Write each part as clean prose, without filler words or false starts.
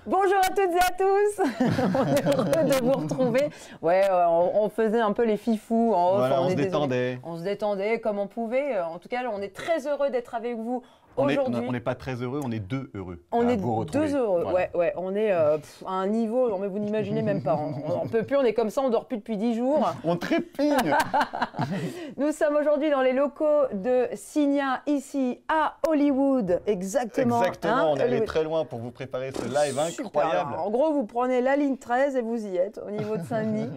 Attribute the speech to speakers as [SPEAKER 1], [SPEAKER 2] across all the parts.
[SPEAKER 1] Bonjour à toutes et à tous. On est heureux de vous retrouver. Ouais, on faisait un peu les fifous en off.
[SPEAKER 2] Voilà, on se
[SPEAKER 1] désolé.
[SPEAKER 2] détendait.
[SPEAKER 1] On se détendait comme on pouvait. En tout cas, on est très heureux d'être avec vous aujourd'hui.
[SPEAKER 2] On n'est pas très heureux, on est deux heureux.
[SPEAKER 1] On est
[SPEAKER 2] vous retrouver.
[SPEAKER 1] deux heureux,
[SPEAKER 2] Voilà.
[SPEAKER 1] ouais. On est à un niveau, non mais vous n'imaginez même pas. On peut plus, on est comme ça, on dort plus depuis 10 jours.
[SPEAKER 2] On trépigne.
[SPEAKER 1] Nous sommes aujourd'hui dans les locaux de Signia, ici à Hollywood, exactement.
[SPEAKER 2] Exactement, on est allé
[SPEAKER 1] Hollywood.
[SPEAKER 2] très loin pour vous préparer ce live
[SPEAKER 1] Super.
[SPEAKER 2] incroyable.
[SPEAKER 1] En gros, vous prenez la ligne 13 et vous y êtes, au niveau de Saint-Denis.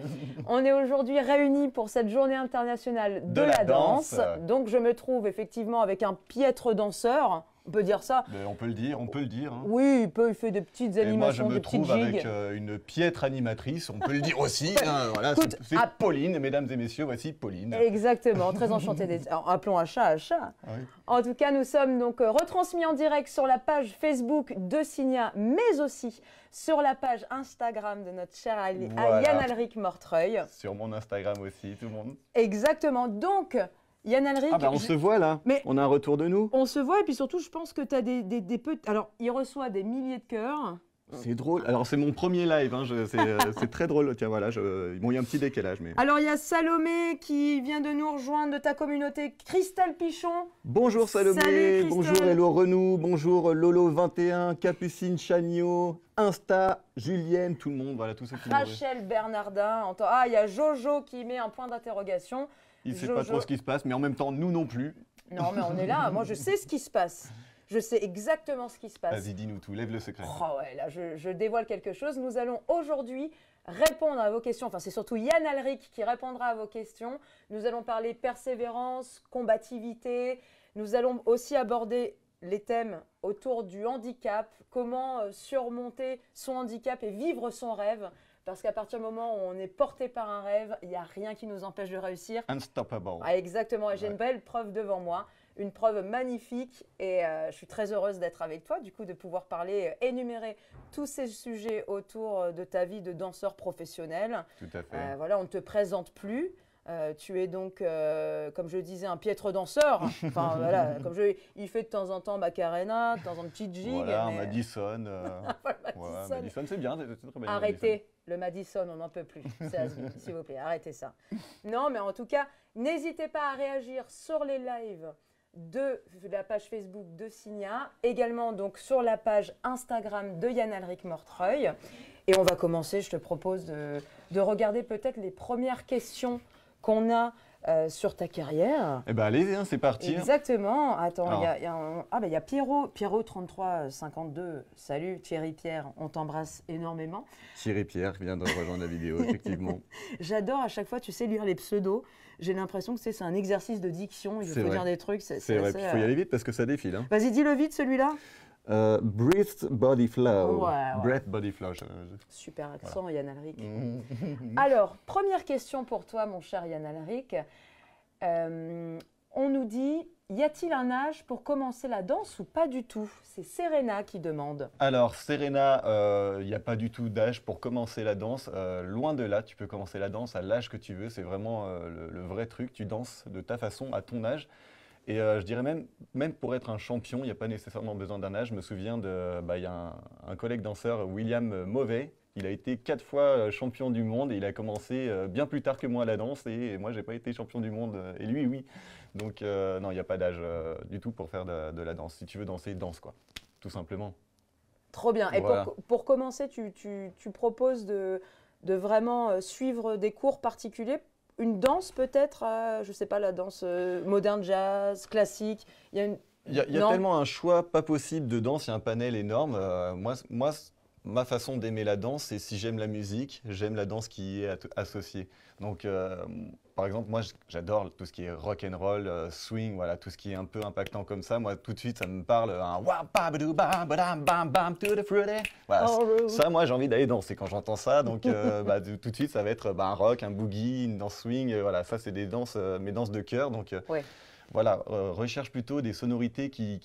[SPEAKER 1] On est aujourd'hui réunis pour cette journée internationale de la danse. Donc, je me trouve effectivement avec un piètre danseur. On peut dire ça.
[SPEAKER 2] Mais on peut le dire. Hein.
[SPEAKER 1] Oui, il fait des petites
[SPEAKER 2] Et moi, je
[SPEAKER 1] animations,
[SPEAKER 2] me
[SPEAKER 1] des petites
[SPEAKER 2] trouve
[SPEAKER 1] gigs.
[SPEAKER 2] avec une piètre animatrice, on peut le dire aussi. Hein, voilà,
[SPEAKER 1] Écoute,
[SPEAKER 2] c'est Pauline, mesdames et messieurs, voici Pauline.
[SPEAKER 1] Exactement, très enchantée d'être. Alors, appelons un chat un chat.
[SPEAKER 2] Ah oui.
[SPEAKER 1] En tout cas, nous sommes donc retransmis en direct sur la page Facebook de Signia, mais aussi sur la page Instagram de notre cher
[SPEAKER 2] Voilà.
[SPEAKER 1] Yann Alric Mortreuil.
[SPEAKER 2] Sur mon Instagram aussi, tout le monde.
[SPEAKER 1] Exactement. Donc, Yann Alric.
[SPEAKER 2] Ah bah on se voit là,
[SPEAKER 1] Mais-
[SPEAKER 2] on a un retour de nous.
[SPEAKER 1] On se voit et puis surtout, je pense que tu as des petits. Alors, il reçoit des milliers de cœurs.
[SPEAKER 2] C'est drôle. Alors c'est mon premier live, hein, c'est très drôle. Tiens voilà, bon il y a un petit décalage mais.
[SPEAKER 1] Alors, il y a Salomé qui vient de nous rejoindre de ta communauté, Christelle Pichon.
[SPEAKER 2] Bonjour Salomé,
[SPEAKER 1] Salut, Christelle.
[SPEAKER 2] bonjour Hello Renou, bonjour Lolo21, Capucine Chagnot, Insta, Julienne, tout le monde, voilà tous ceux qui nous
[SPEAKER 1] Rachel Bernardin. Ah, il y a Jojo qui met un point d'interrogation.
[SPEAKER 2] Il ne sait
[SPEAKER 1] Jojo.
[SPEAKER 2] pas trop ce qui se passe, mais en même temps nous non plus.
[SPEAKER 1] Non, mais on est là. Moi, je sais ce qui se passe. Je sais exactement ce qui se passe.
[SPEAKER 2] Vas-y dis-nous tout, lève le secret.
[SPEAKER 1] Oh ouais, là, je dévoile quelque chose. Nous allons aujourd'hui répondre à vos questions. Enfin, c'est surtout Yann Alric qui répondra à vos questions. Nous allons parler persévérance, combativité. Nous allons aussi aborder les thèmes autour du handicap, comment surmonter son handicap et vivre son rêve. Parce qu'à partir du moment où on est porté par un rêve, il n'y a rien qui nous empêche de réussir.
[SPEAKER 2] Unstoppable.
[SPEAKER 1] Ah, exactement, et j'ai
[SPEAKER 2] Ouais.
[SPEAKER 1] une belle preuve devant moi, une preuve magnifique et je suis très heureuse d'être avec toi, du coup de pouvoir parler, énumérer tous ces sujets autour de ta vie de danseur professionnel.
[SPEAKER 2] Tout à fait.
[SPEAKER 1] Voilà, on ne te présente plus. Tu es donc, comme je disais, un piètre danseur. Enfin voilà, il fait de temps en temps Macarena, de temps en temps petite gigue.
[SPEAKER 2] Voilà,
[SPEAKER 1] mais-
[SPEAKER 2] Madison.
[SPEAKER 1] Voilà,
[SPEAKER 2] Ouais,
[SPEAKER 1] Madison.
[SPEAKER 2] Madison c'est bien, c'est très bien.
[SPEAKER 1] Arrêtez le Madison, on n'en peut plus. C'est has-been, s'il vous plaît, arrêtez ça. Non, mais en tout cas, n'hésitez pas à réagir sur les lives de la page Facebook de Signia, également donc sur la page Instagram de Yann Alric Mortreuil. Et on va commencer, je te propose de regarder peut-être les premières questions qu'on a sur ta carrière.
[SPEAKER 2] Eh ben allez, hein, c'est parti.
[SPEAKER 1] Exactement. Attends,
[SPEAKER 2] Alors.
[SPEAKER 1] il y a Pierrot 3352. Salut Thierry Pierre, on t'embrasse énormément.
[SPEAKER 2] Thierry Pierre vient de rejoindre la vidéo, effectivement.
[SPEAKER 1] J'adore à chaque fois, tu sais lire les pseudos. J'ai l'impression que c'est un exercice de diction. Il
[SPEAKER 2] C'est
[SPEAKER 1] faut
[SPEAKER 2] vrai.
[SPEAKER 1] dire des trucs.
[SPEAKER 2] C'est vrai,
[SPEAKER 1] assez,
[SPEAKER 2] il faut y aller vite parce que ça défile. Hein.
[SPEAKER 1] Vas-y, dis-le vite celui-là.
[SPEAKER 2] Breath Body Flow.
[SPEAKER 1] Ouais.
[SPEAKER 2] Breath Body Flow.
[SPEAKER 1] Super accent, Yann Alric.
[SPEAKER 2] Mhm.
[SPEAKER 1] Alors, première question pour toi, mon cher Yann Alric. On nous dit, y a-t-il un âge pour commencer la danse ou pas du tout? C'est Serena qui demande.
[SPEAKER 2] Alors, Serena, il n'y a pas du tout d'âge pour commencer la danse. Loin de là, tu peux commencer la danse à l'âge que tu veux. C'est vraiment le vrai truc. Tu danses de ta façon, à ton âge. Et je dirais même pour être un champion, il n'y a pas nécessairement besoin d'un âge. Je me souviens il y a un collègue danseur, William Mauvais. Il a été 4 fois champion du monde et il a commencé bien plus tard que moi à la danse. Et moi, je n'ai pas été champion du monde. Et lui, oui. Donc, non, il n'y a pas d'âge du tout pour faire de la danse. Si tu veux danser, danse, quoi. Tout simplement.
[SPEAKER 1] Trop bien. Et
[SPEAKER 2] Voilà.
[SPEAKER 1] pour commencer, tu proposes de vraiment suivre des cours particuliers? Une danse peut-être, je ne sais pas, la danse moderne, jazz, classique. Il y a une...
[SPEAKER 2] Il y a
[SPEAKER 1] Non.
[SPEAKER 2] tellement un choix pas possible de danse, il y a un panel énorme. Moi, ma façon d'aimer la danse, c'est si j'aime la musique, j'aime la danse qui y est associée. Donc, par exemple, moi, j'adore tout ce qui est rock and roll, swing, voilà, tout ce qui est un peu impactant comme ça. Moi, tout de suite, ça me parle. Un wa ba ba doo ba ba dam bam bam to the fruity. Voilà,
[SPEAKER 1] Oh,
[SPEAKER 2] ça, moi, j'ai envie d'aller danser quand j'entends ça. Donc, tout de suite, ça va être un rock, un boogie, une danse swing. Voilà, ça, c'est des danses, mes danses de cœur. Donc,
[SPEAKER 1] Ouais.
[SPEAKER 2] voilà, recherche plutôt des sonorités qui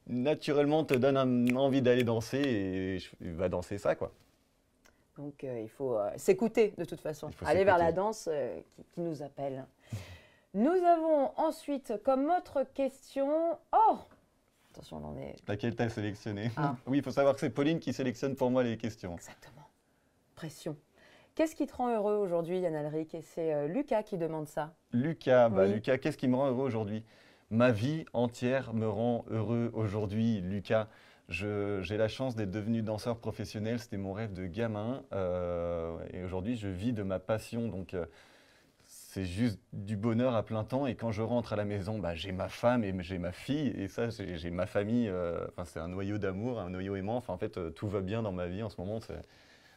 [SPEAKER 2] naturellement te donnent envie d'aller danser et va danser ça, quoi.
[SPEAKER 1] Donc il faut s'écouter de toute façon.
[SPEAKER 2] Il faut
[SPEAKER 1] Aller vers la
[SPEAKER 2] s'écouter.
[SPEAKER 1] danse qui nous appelle. Nous avons ensuite comme autre question... Oh, Attention, on en est…
[SPEAKER 2] Laquelle t'as sélectionné?
[SPEAKER 1] Ah.
[SPEAKER 2] Oui, il faut savoir que c'est Pauline qui sélectionne pour moi les questions.
[SPEAKER 1] Exactement. Pression. Qu'est-ce qui te rend heureux aujourd'hui, Yann Alric? Et c'est Lucas qui demande ça.
[SPEAKER 2] Lucas,
[SPEAKER 1] Oui.
[SPEAKER 2] Lucas, qu'est-ce qui me rend heureux aujourd'hui? Ma vie entière me rend heureux aujourd'hui, Lucas. J'ai la chance d'être devenu danseur professionnel, c'était mon rêve de gamin. Et aujourd'hui, je vis de ma passion. Donc, c'est juste du bonheur à plein temps. Et quand je rentre à la maison, j'ai ma femme et j'ai ma fille. Et ça, j'ai ma famille. Enfin, c'est un noyau d'amour, un noyau aimant. Enfin, en fait, tout va bien dans ma vie en ce moment.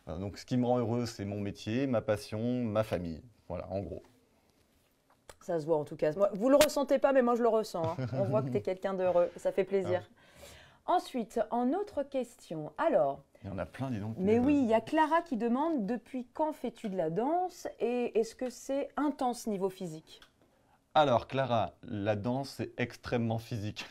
[SPEAKER 2] Voilà. Donc, ce qui me rend heureux, c'est mon métier, ma passion, ma famille. Voilà, en gros.
[SPEAKER 1] Ça se voit en tout cas. Moi, vous ne le ressentez pas, mais moi je le ressens. Hein. On voit que tu es quelqu'un d'heureux. Ça fait plaisir. Ensuite, en autre question. Alors,
[SPEAKER 2] il y en a plein, dis donc.
[SPEAKER 1] Mais oui, il y a Clara qui demande depuis quand fais-tu de la danse et est-ce que c'est intense niveau physique?
[SPEAKER 2] Alors Clara, la danse c'est extrêmement physique.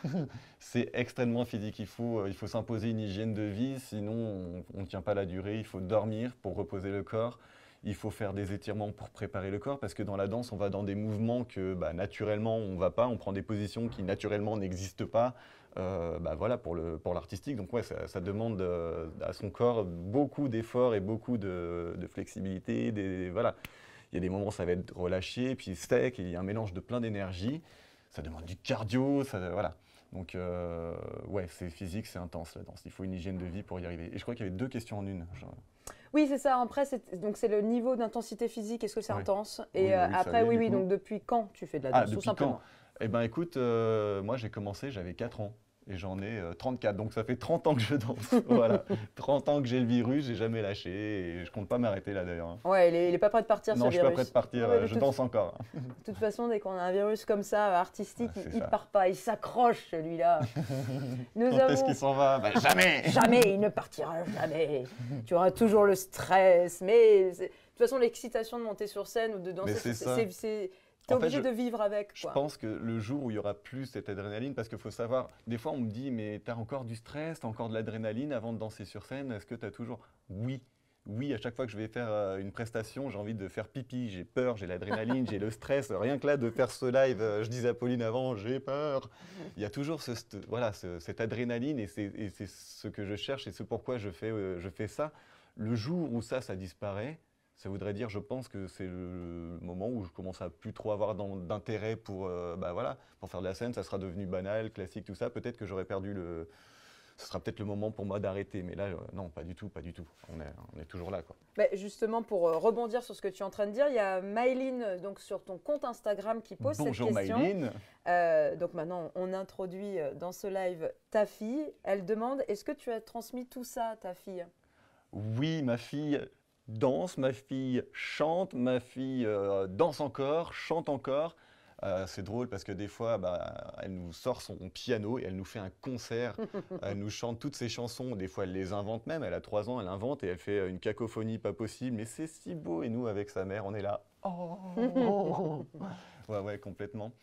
[SPEAKER 2] C'est extrêmement physique. Il faut s'imposer une hygiène de vie, sinon on ne tient pas la durée. Il faut dormir pour reposer le corps. Il faut faire des étirements pour préparer le corps parce que dans la danse, on va dans des mouvements que naturellement on ne va pas. On prend des positions qui naturellement n'existent pas. Voilà pour l'artistique. Donc ouais, ça demande à son corps beaucoup d'efforts et beaucoup de flexibilité. Voilà. Il y a des moments où ça va être relâché, puis sec, et il y a un mélange de plein d'énergie. Ça demande du cardio, voilà. Donc ouais, c'est physique, c'est intense la danse. Il faut une hygiène de vie pour y arriver. Et je crois qu'il y avait 2 questions en une.
[SPEAKER 1] Oui, c'est ça. Après, c'est le niveau d'intensité physique. Est-ce que c'est intense? Et
[SPEAKER 2] oui,
[SPEAKER 1] après,
[SPEAKER 2] oui.
[SPEAKER 1] Donc depuis quand tu fais de la danse, tout
[SPEAKER 2] depuis
[SPEAKER 1] simplement?
[SPEAKER 2] quand? Eh bien, écoute, moi j'ai commencé, j'avais 4 ans. Et j'en ai 34, donc ça fait 30 ans que je danse. Voilà, 30 ans que j'ai le virus, j'ai jamais lâché et je compte pas m'arrêter là d'ailleurs.
[SPEAKER 1] Ouais, il est pas prêt de partir ce virus.
[SPEAKER 2] Non, je suis pas prêt de partir,
[SPEAKER 1] Ouais,
[SPEAKER 2] je danse encore.
[SPEAKER 1] De toute façon, dès qu'on a un virus comme ça, artistique, il
[SPEAKER 2] ça.
[SPEAKER 1] part pas, il s'accroche celui-là.
[SPEAKER 2] Quand est-ce qu'il s'en va? Jamais.
[SPEAKER 1] Jamais, il ne partira jamais. Tu auras toujours le stress, mais de toute façon, l'excitation de monter sur scène ou de danser, t'es obligé de vivre avec.
[SPEAKER 2] Je pense que le jour où il y aura plus cette adrénaline, parce qu'il faut savoir, des fois on me dit, mais tu as encore du stress, tu as encore de l'adrénaline avant de danser sur scène, est-ce que tu as toujours… Oui. Oui, à chaque fois que je vais faire une prestation, j'ai envie de faire pipi, j'ai peur, j'ai l'adrénaline, j'ai le stress. Rien que là, de faire ce live, je disais à Pauline avant, j'ai peur. Il y a toujours cette adrénaline et c'est ce que je cherche et c'est pourquoi je fais ça. Le jour où ça disparaît, ça voudrait dire, je pense que c'est le moment où je commence à plus trop avoir d'intérêt pour faire de la scène. Ça sera devenu banal, classique, tout ça. Peut-être que j'aurais perdu ce sera peut-être le moment pour moi d'arrêter. Mais là, non, pas du tout, pas du tout. On est toujours là, quoi.
[SPEAKER 1] Justement, pour rebondir sur ce que tu es en train de dire, il y a Maëline, donc sur ton compte Instagram, qui pose cette question.
[SPEAKER 2] Bonjour Maëline.
[SPEAKER 1] Donc maintenant, on introduit dans ce live ta fille. Elle demande, est-ce que tu as transmis tout ça à ta fille?
[SPEAKER 2] Oui, ma fille danse, ma fille chante, ma fille danse encore, chante encore. C'est drôle parce que des fois, elle nous sort son piano et elle nous fait un concert. Elle nous chante toutes ses chansons. Des fois, elle les invente même. Elle a 3 ans, elle invente et elle fait une cacophonie pas possible. Mais c'est si beau. Et nous, avec sa mère, on est là. Oh ouais, complètement.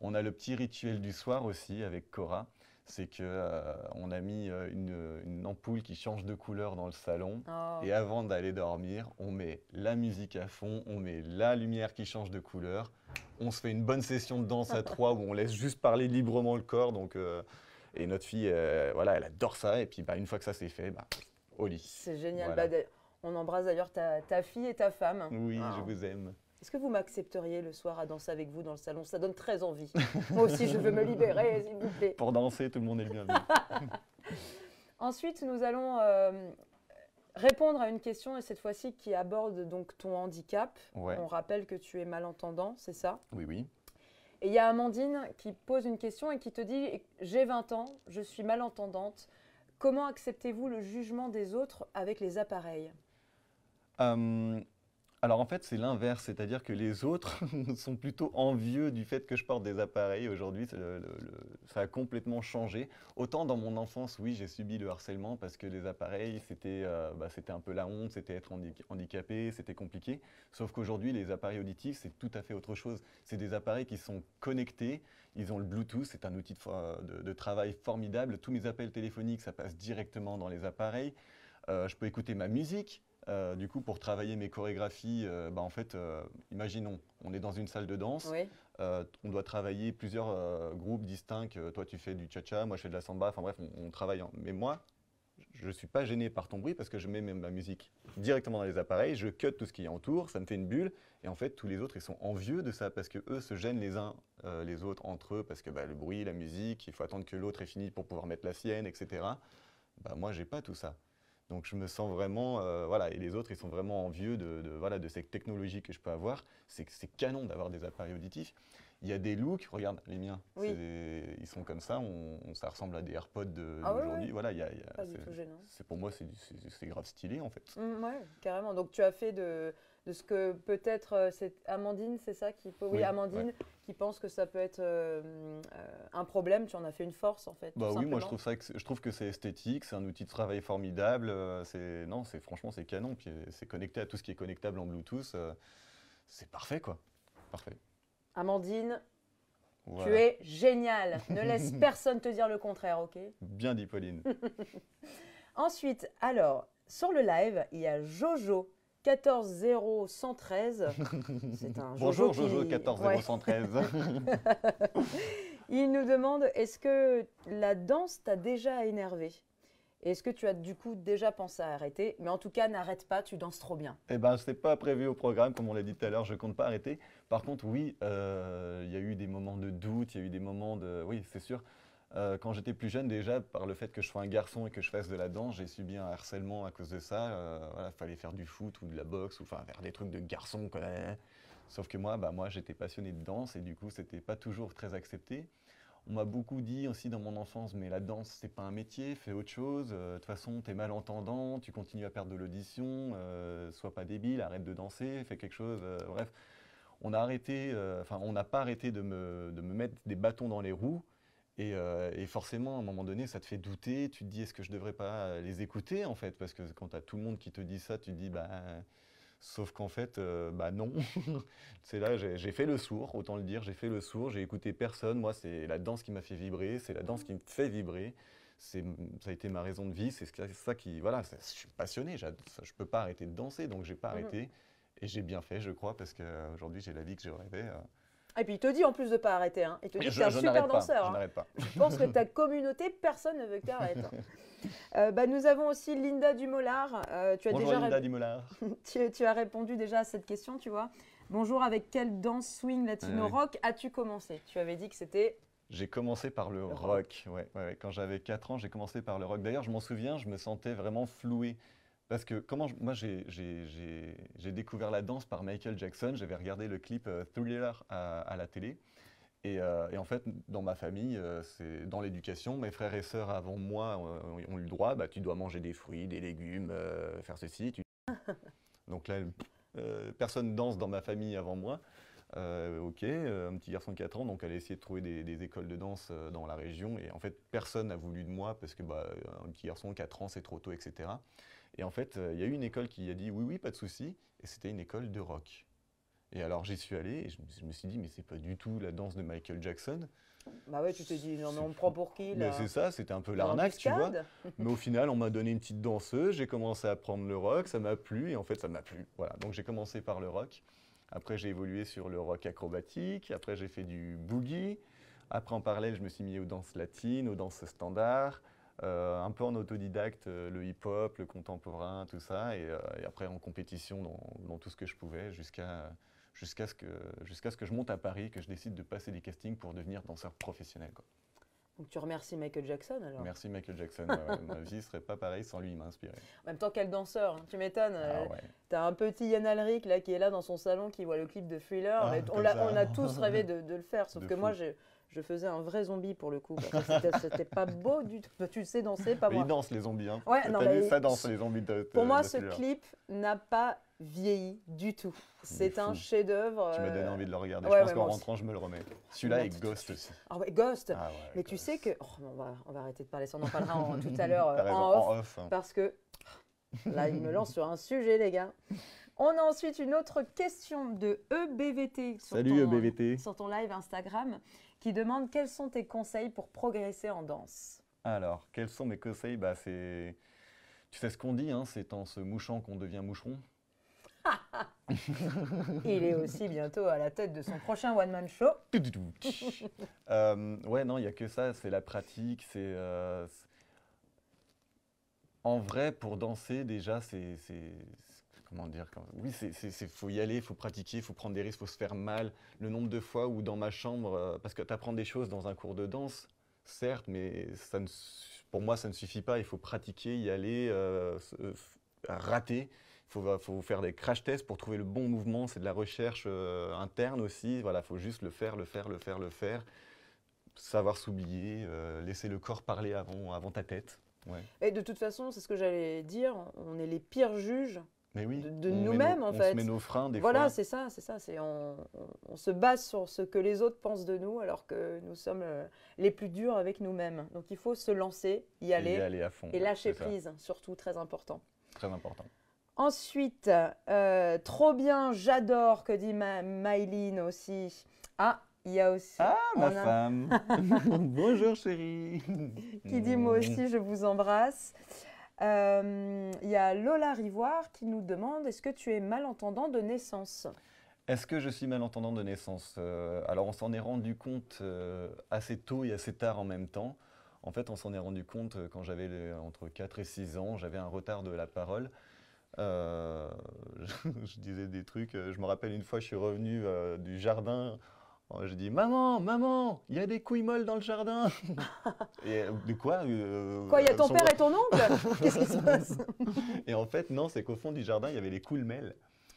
[SPEAKER 2] On a le petit rituel du soir aussi avec Cora. C'est qu'on a mis une ampoule qui change de couleur dans le salon.
[SPEAKER 1] Oh.
[SPEAKER 2] Et avant d'aller dormir, on met la musique à fond, on met la lumière qui change de couleur. On se fait une bonne session de danse à 3 où on laisse juste parler librement le corps. Donc, et notre fille, elle adore ça. Et puis, une fois que ça c'est fait, au lit.
[SPEAKER 1] C'est génial.
[SPEAKER 2] Voilà.
[SPEAKER 1] On embrasse d'ailleurs ta fille et ta femme.
[SPEAKER 2] Oui, je vous aime.
[SPEAKER 1] Est-ce que vous m'accepteriez le soir à danser avec vous dans le salon? Ça donne très envie. Moi aussi, je veux me libérer, s'il vous plaît.
[SPEAKER 2] Pour danser, tout le monde est le bienvenu.
[SPEAKER 1] Ensuite, nous allons répondre à une question, et cette fois-ci qui aborde donc ton handicap.
[SPEAKER 2] Ouais.
[SPEAKER 1] On rappelle que tu es malentendant, c'est ça?
[SPEAKER 2] Oui, oui.
[SPEAKER 1] Et il y a Amandine qui pose une question et qui te dit « J'ai 20 ans, je suis malentendante. Comment acceptez-vous le jugement des autres avec les appareils ?»
[SPEAKER 2] Alors en fait, c'est l'inverse, c'est-à-dire que les autres sont plutôt envieux du fait que je porte des appareils. Aujourd'hui, ça a complètement changé. Autant dans mon enfance, oui, j'ai subi le harcèlement parce que les appareils, c'était un peu la honte, c'était être handicapé, c'était compliqué. Sauf qu'aujourd'hui, les appareils auditifs, c'est tout à fait autre chose. C'est des appareils qui sont connectés, ils ont le Bluetooth, c'est un outil de travail formidable. Tous mes appels téléphoniques, ça passe directement dans les appareils. Je peux écouter ma musique. Du coup, pour travailler mes chorégraphies, bah, en fait, imaginons, on est dans une salle de danse,
[SPEAKER 1] Oui.
[SPEAKER 2] on doit travailler plusieurs groupes distincts. Toi, tu fais du cha-cha, moi, je fais de la samba. Enfin bref, on travaille. Mais moi, je ne suis pas gêné par ton bruit parce que je mets ma musique directement dans les appareils, je cut tout ce qui est autour, ça me fait une bulle. Et en fait, tous les autres, ils sont envieux de ça parce que eux se gênent les uns les autres entre eux parce que bah, le bruit, la musique, il faut attendre que l'autre ait fini pour pouvoir mettre la sienne, etc. Bah, moi, j'ai pas tout ça. Donc je me sens vraiment, voilà, et les autres, ils sont vraiment envieux voilà, de cette technologie que je peux avoir. C'est canon d'avoir des appareils auditifs. Il y a des looks, regarde les miens,
[SPEAKER 1] Oui.
[SPEAKER 2] ils sont comme ça, ça ressemble à des AirPods
[SPEAKER 1] Ah ouais,
[SPEAKER 2] d'aujourd'hui.
[SPEAKER 1] ouais.
[SPEAKER 2] Voilà,
[SPEAKER 1] Pas du tout gênant.
[SPEAKER 2] pour moi, c'est grave stylé en fait.
[SPEAKER 1] Ouais, carrément. Donc tu as fait de ce que peut-être c'est Amandine, c'est ça qui peut. Oui,
[SPEAKER 2] Oui,
[SPEAKER 1] Amandine,
[SPEAKER 2] ouais.
[SPEAKER 1] qui pense que ça peut être un problème. Tu en as fait une force en fait.
[SPEAKER 2] Bah
[SPEAKER 1] tout
[SPEAKER 2] oui, moi
[SPEAKER 1] simplement.
[SPEAKER 2] je trouve que c'est esthétique, c'est un outil de travail formidable. Non, franchement c'est canon. Puis c'est connecté à tout ce qui est connectable en Bluetooth. C'est parfait quoi, parfait.
[SPEAKER 1] Amandine, tu
[SPEAKER 2] Voilà,
[SPEAKER 1] es géniale. Ne laisse personne te dire le contraire, ok?
[SPEAKER 2] bien dit Pauline.
[SPEAKER 1] Ensuite, alors, sur le live, il y a Jojo 14013. C'est un
[SPEAKER 2] Bonjour
[SPEAKER 1] Jojo
[SPEAKER 2] Jojo
[SPEAKER 1] qui...
[SPEAKER 2] 14013.
[SPEAKER 1] Il nous demande, est-ce que la danse t'a déjà énervé? Est-ce que tu as du coup déjà pensé à arrêter? Mais en tout cas, n'arrête pas, tu danses trop bien.
[SPEAKER 2] Eh ben, c'est pas prévu au programme, comme on l'a dit tout à l'heure, je compte pas arrêter. Par contre, oui, il y a eu des moments de doute, il y a eu des moments de... Oui, c'est sûr. Quand j'étais plus jeune, déjà, par le fait que je sois un garçon et que je fasse de la danse, j'ai subi un harcèlement à cause de ça. Voilà, fallait faire du foot ou de la boxe, ou enfin faire des trucs de garçon, quoi. Sauf que moi, j'étais passionné de danse et du coup, c'était pas toujours très accepté. On m'a beaucoup dit aussi dans mon enfance, mais la danse, c'est pas un métier, fais autre chose. De toute façon, t'es malentendant, tu continues à perdre de l'audition, sois pas débile, arrête de danser, fais quelque chose. Bref, on n'a pas arrêté de me mettre des bâtons dans les roues. Et forcément, à un moment donné, ça te fait douter. Tu te dis, est-ce que je devrais pas les écouter en fait? Parce que quand tu as tout le monde qui te dit ça, tu te dis, bah. Sauf qu'en fait, bah non. C'est là, j'ai fait le sourd, autant le dire, j'ai fait le sourd, j'ai écouté personne. Moi, c'est la danse qui m'a fait vibrer, c'est la danse qui me fait vibrer. Ça a été ma raison de vie, c'est ça qui. Voilà, je suis passionné, je ne peux pas arrêter de danser, donc j'ai pas
[SPEAKER 1] Mhm.
[SPEAKER 2] arrêté. Et j'ai bien fait, je crois, parce qu'aujourd'hui, j'ai la vie que je rêvais.
[SPEAKER 1] Et puis il te dit en plus de pas arrêter, hein. Il te dit que tu es un
[SPEAKER 2] Je
[SPEAKER 1] super
[SPEAKER 2] n'arrête pas,
[SPEAKER 1] danseur,
[SPEAKER 2] je
[SPEAKER 1] hein.
[SPEAKER 2] n'arrête pas.
[SPEAKER 1] Je pense que ta communauté, personne ne veut que tu arrêtes, hein. Bah, nous avons aussi Linda Dumollard. Tu as
[SPEAKER 2] Bonjour
[SPEAKER 1] déjà
[SPEAKER 2] Linda Dimolard.
[SPEAKER 1] tu as répondu déjà à cette question, tu vois. Bonjour, avec quelle danse swing latino
[SPEAKER 2] Ouais.
[SPEAKER 1] rock as-tu commencé? Tu avais dit que c'était
[SPEAKER 2] J'ai commencé par le
[SPEAKER 1] le
[SPEAKER 2] rock. Ouais. Quand j'avais 4 ans, j'ai commencé par le rock. D'ailleurs, je m'en souviens, je me sentais vraiment floué. Parce que moi, j'ai découvert la danse par Michael Jackson. J'avais regardé le clip Thriller à la télé. Et en fait, dans ma famille, c'est dans l'éducation, mes frères et sœurs avant moi ont eu le droit. Bah, tu dois manger des fruits, des légumes, faire ceci. Donc là, personne danse dans ma famille avant moi. Ok, un petit garçon de 4 ans, donc elle a essayé de trouver des écoles de danse dans la région. Et en fait, personne n'a voulu de moi parce que bah, un petit garçon de 4 ans, c'est trop tôt, etc. Et en fait, il y a eu une école qui a dit oui, oui, pas de souci. Et c'était une école de rock. Et alors j'y suis allé et je me suis dit, mais c'est pas du tout la danse de Michael Jackson.
[SPEAKER 1] Bah ouais, tu t'es dit, non mais
[SPEAKER 2] C'est
[SPEAKER 1] on me prend
[SPEAKER 2] fou.
[SPEAKER 1] pour qui
[SPEAKER 2] Mais
[SPEAKER 1] là?
[SPEAKER 2] c'est ça, c'était un peu
[SPEAKER 1] Dans
[SPEAKER 2] l'arnaque, tu vois.
[SPEAKER 1] l'embuscade?
[SPEAKER 2] Mais au final, on m'a donné une petite danseuse, j'ai commencé à apprendre le rock, ça m'a plu, et en fait, ça m'a plu. Voilà, donc j'ai commencé par le rock. Après, j'ai évolué sur le rock acrobatique. Après, j'ai fait du boogie. Après, en parallèle, je me suis mis aux danses latines, aux danses standards. Un peu en autodidacte, le hip-hop, le contemporain, tout ça. Et après, en compétition dans tout ce que je pouvais, jusqu'à ce que je monte à Paris, que je décide de passer des castings pour devenir danseur professionnel, quoi.
[SPEAKER 1] Donc tu remercies Michael Jackson alors.
[SPEAKER 2] Merci Michael Jackson. Ouais. Ma vie ne serait pas pareille sans lui, il m'a inspiré.
[SPEAKER 1] En même temps, quel danseur, hein, tu m'étonnes.
[SPEAKER 2] Ah ouais.
[SPEAKER 1] T'as un petit Yann Alric là, qui est là dans son salon, qui voit le clip de Thriller.
[SPEAKER 2] Ah,
[SPEAKER 1] Et
[SPEAKER 2] comme ça.
[SPEAKER 1] on a tous rêvé de le faire, sauf
[SPEAKER 2] De
[SPEAKER 1] que
[SPEAKER 2] fou.
[SPEAKER 1] moi, je faisais un vrai zombie pour le coup. Parce que c'était pas beau du tout. Tu sais danser, pas
[SPEAKER 2] Mais
[SPEAKER 1] moi.
[SPEAKER 2] ils dansent les zombies, hein.
[SPEAKER 1] Ouais,
[SPEAKER 2] T'as
[SPEAKER 1] non,
[SPEAKER 2] vu,
[SPEAKER 1] mais
[SPEAKER 2] ça danse les zombies
[SPEAKER 1] pour moi,
[SPEAKER 2] de
[SPEAKER 1] ce
[SPEAKER 2] Thriller.
[SPEAKER 1] clip n'a pas vieilli du tout. C'est un
[SPEAKER 2] fou.
[SPEAKER 1] chef-d'œuvre.
[SPEAKER 2] Tu m'as donné envie de le regarder.
[SPEAKER 1] ouais,
[SPEAKER 2] je pense
[SPEAKER 1] ouais,
[SPEAKER 2] qu'en
[SPEAKER 1] moi aussi.
[SPEAKER 2] rentrant, je me le remets. Celui-là
[SPEAKER 1] Là,
[SPEAKER 2] et
[SPEAKER 1] tout de
[SPEAKER 2] Ghost
[SPEAKER 1] suite.
[SPEAKER 2] aussi.
[SPEAKER 1] Ah ouais, Ghost.
[SPEAKER 2] Ah ouais,
[SPEAKER 1] Mais tu
[SPEAKER 2] Ghost.
[SPEAKER 1] sais que. on va arrêter de parler ça, on en parlera tout à l'heure
[SPEAKER 2] T'as raison,
[SPEAKER 1] en off.
[SPEAKER 2] en off. Hein.
[SPEAKER 1] Parce que là, il me lance sur un sujet, les gars. On a ensuite une autre question de EBVT
[SPEAKER 2] Salut EBVT.
[SPEAKER 1] sur ton live Instagram qui demande quels sont tes conseils pour progresser en danse.
[SPEAKER 2] Alors, quels sont mes conseils? Bah, c'est Tu sais ce qu'on dit, hein, c'est en se mouchant qu'on devient moucheron.
[SPEAKER 1] Il est aussi bientôt à la tête de son prochain one-man show.
[SPEAKER 2] Ouais, non, il n'y a que ça, c'est la pratique. En vrai, pour danser, déjà, comment dire, oui, faut y aller, il faut pratiquer, il faut prendre des risques, il faut se faire mal. Le nombre de fois où dans ma chambre, parce que tu apprends des choses dans un cours de danse, certes, mais pour moi, ça ne suffit pas. Il faut pratiquer, y aller, rater. Il faut faire des crash tests pour trouver le bon mouvement. C'est de la recherche interne aussi. Voilà, il faut juste le faire, le faire, le faire, le faire. Savoir s'oublier, laisser le corps parler avant ta tête. Ouais.
[SPEAKER 1] Et de toute façon, c'est ce que j'allais dire, on est les pires juges
[SPEAKER 2] Mais oui,
[SPEAKER 1] de nous-mêmes, en fait.
[SPEAKER 2] On se met nos freins des
[SPEAKER 1] voilà,
[SPEAKER 2] fois.
[SPEAKER 1] c'est ça. On se base sur ce que les autres pensent de nous, alors que nous sommes les plus durs avec nous-mêmes. Donc il faut se lancer, y aller,
[SPEAKER 2] Et y aller à fond.
[SPEAKER 1] et lâcher
[SPEAKER 2] c'est ça.
[SPEAKER 1] prise, surtout, très important.
[SPEAKER 2] Très important.
[SPEAKER 1] Ensuite, trop bien, j'adore, que dit Maïline aussi. Ah, il y a aussi...
[SPEAKER 2] Ah,
[SPEAKER 1] on
[SPEAKER 2] ma
[SPEAKER 1] a-
[SPEAKER 2] femme. Bonjour, chérie.
[SPEAKER 1] qui dit moi aussi, je vous embrasse. Il y a Lola Rivoire qui nous demande, est-ce que tu es malentendant de naissance?
[SPEAKER 2] Est-ce que je suis malentendant de naissance? Alors, on s'en est rendu compte assez tôt et assez tard en même temps. En fait, on s'en est rendu compte quand j'avais entre 4 et 6 ans, j'avais un retard de la parole. Euh, je disais des trucs. Je me rappelle une fois, je suis revenu du jardin. J'ai dit, maman, maman, il y a des couilles molles dans le jardin. Et de quoi
[SPEAKER 1] Quoi, il y a ton
[SPEAKER 2] son-
[SPEAKER 1] père et ton oncle? Qu'est-ce qui se passe?
[SPEAKER 2] Et en fait, non, c'est qu'au fond du jardin, il y avait les coulmelles.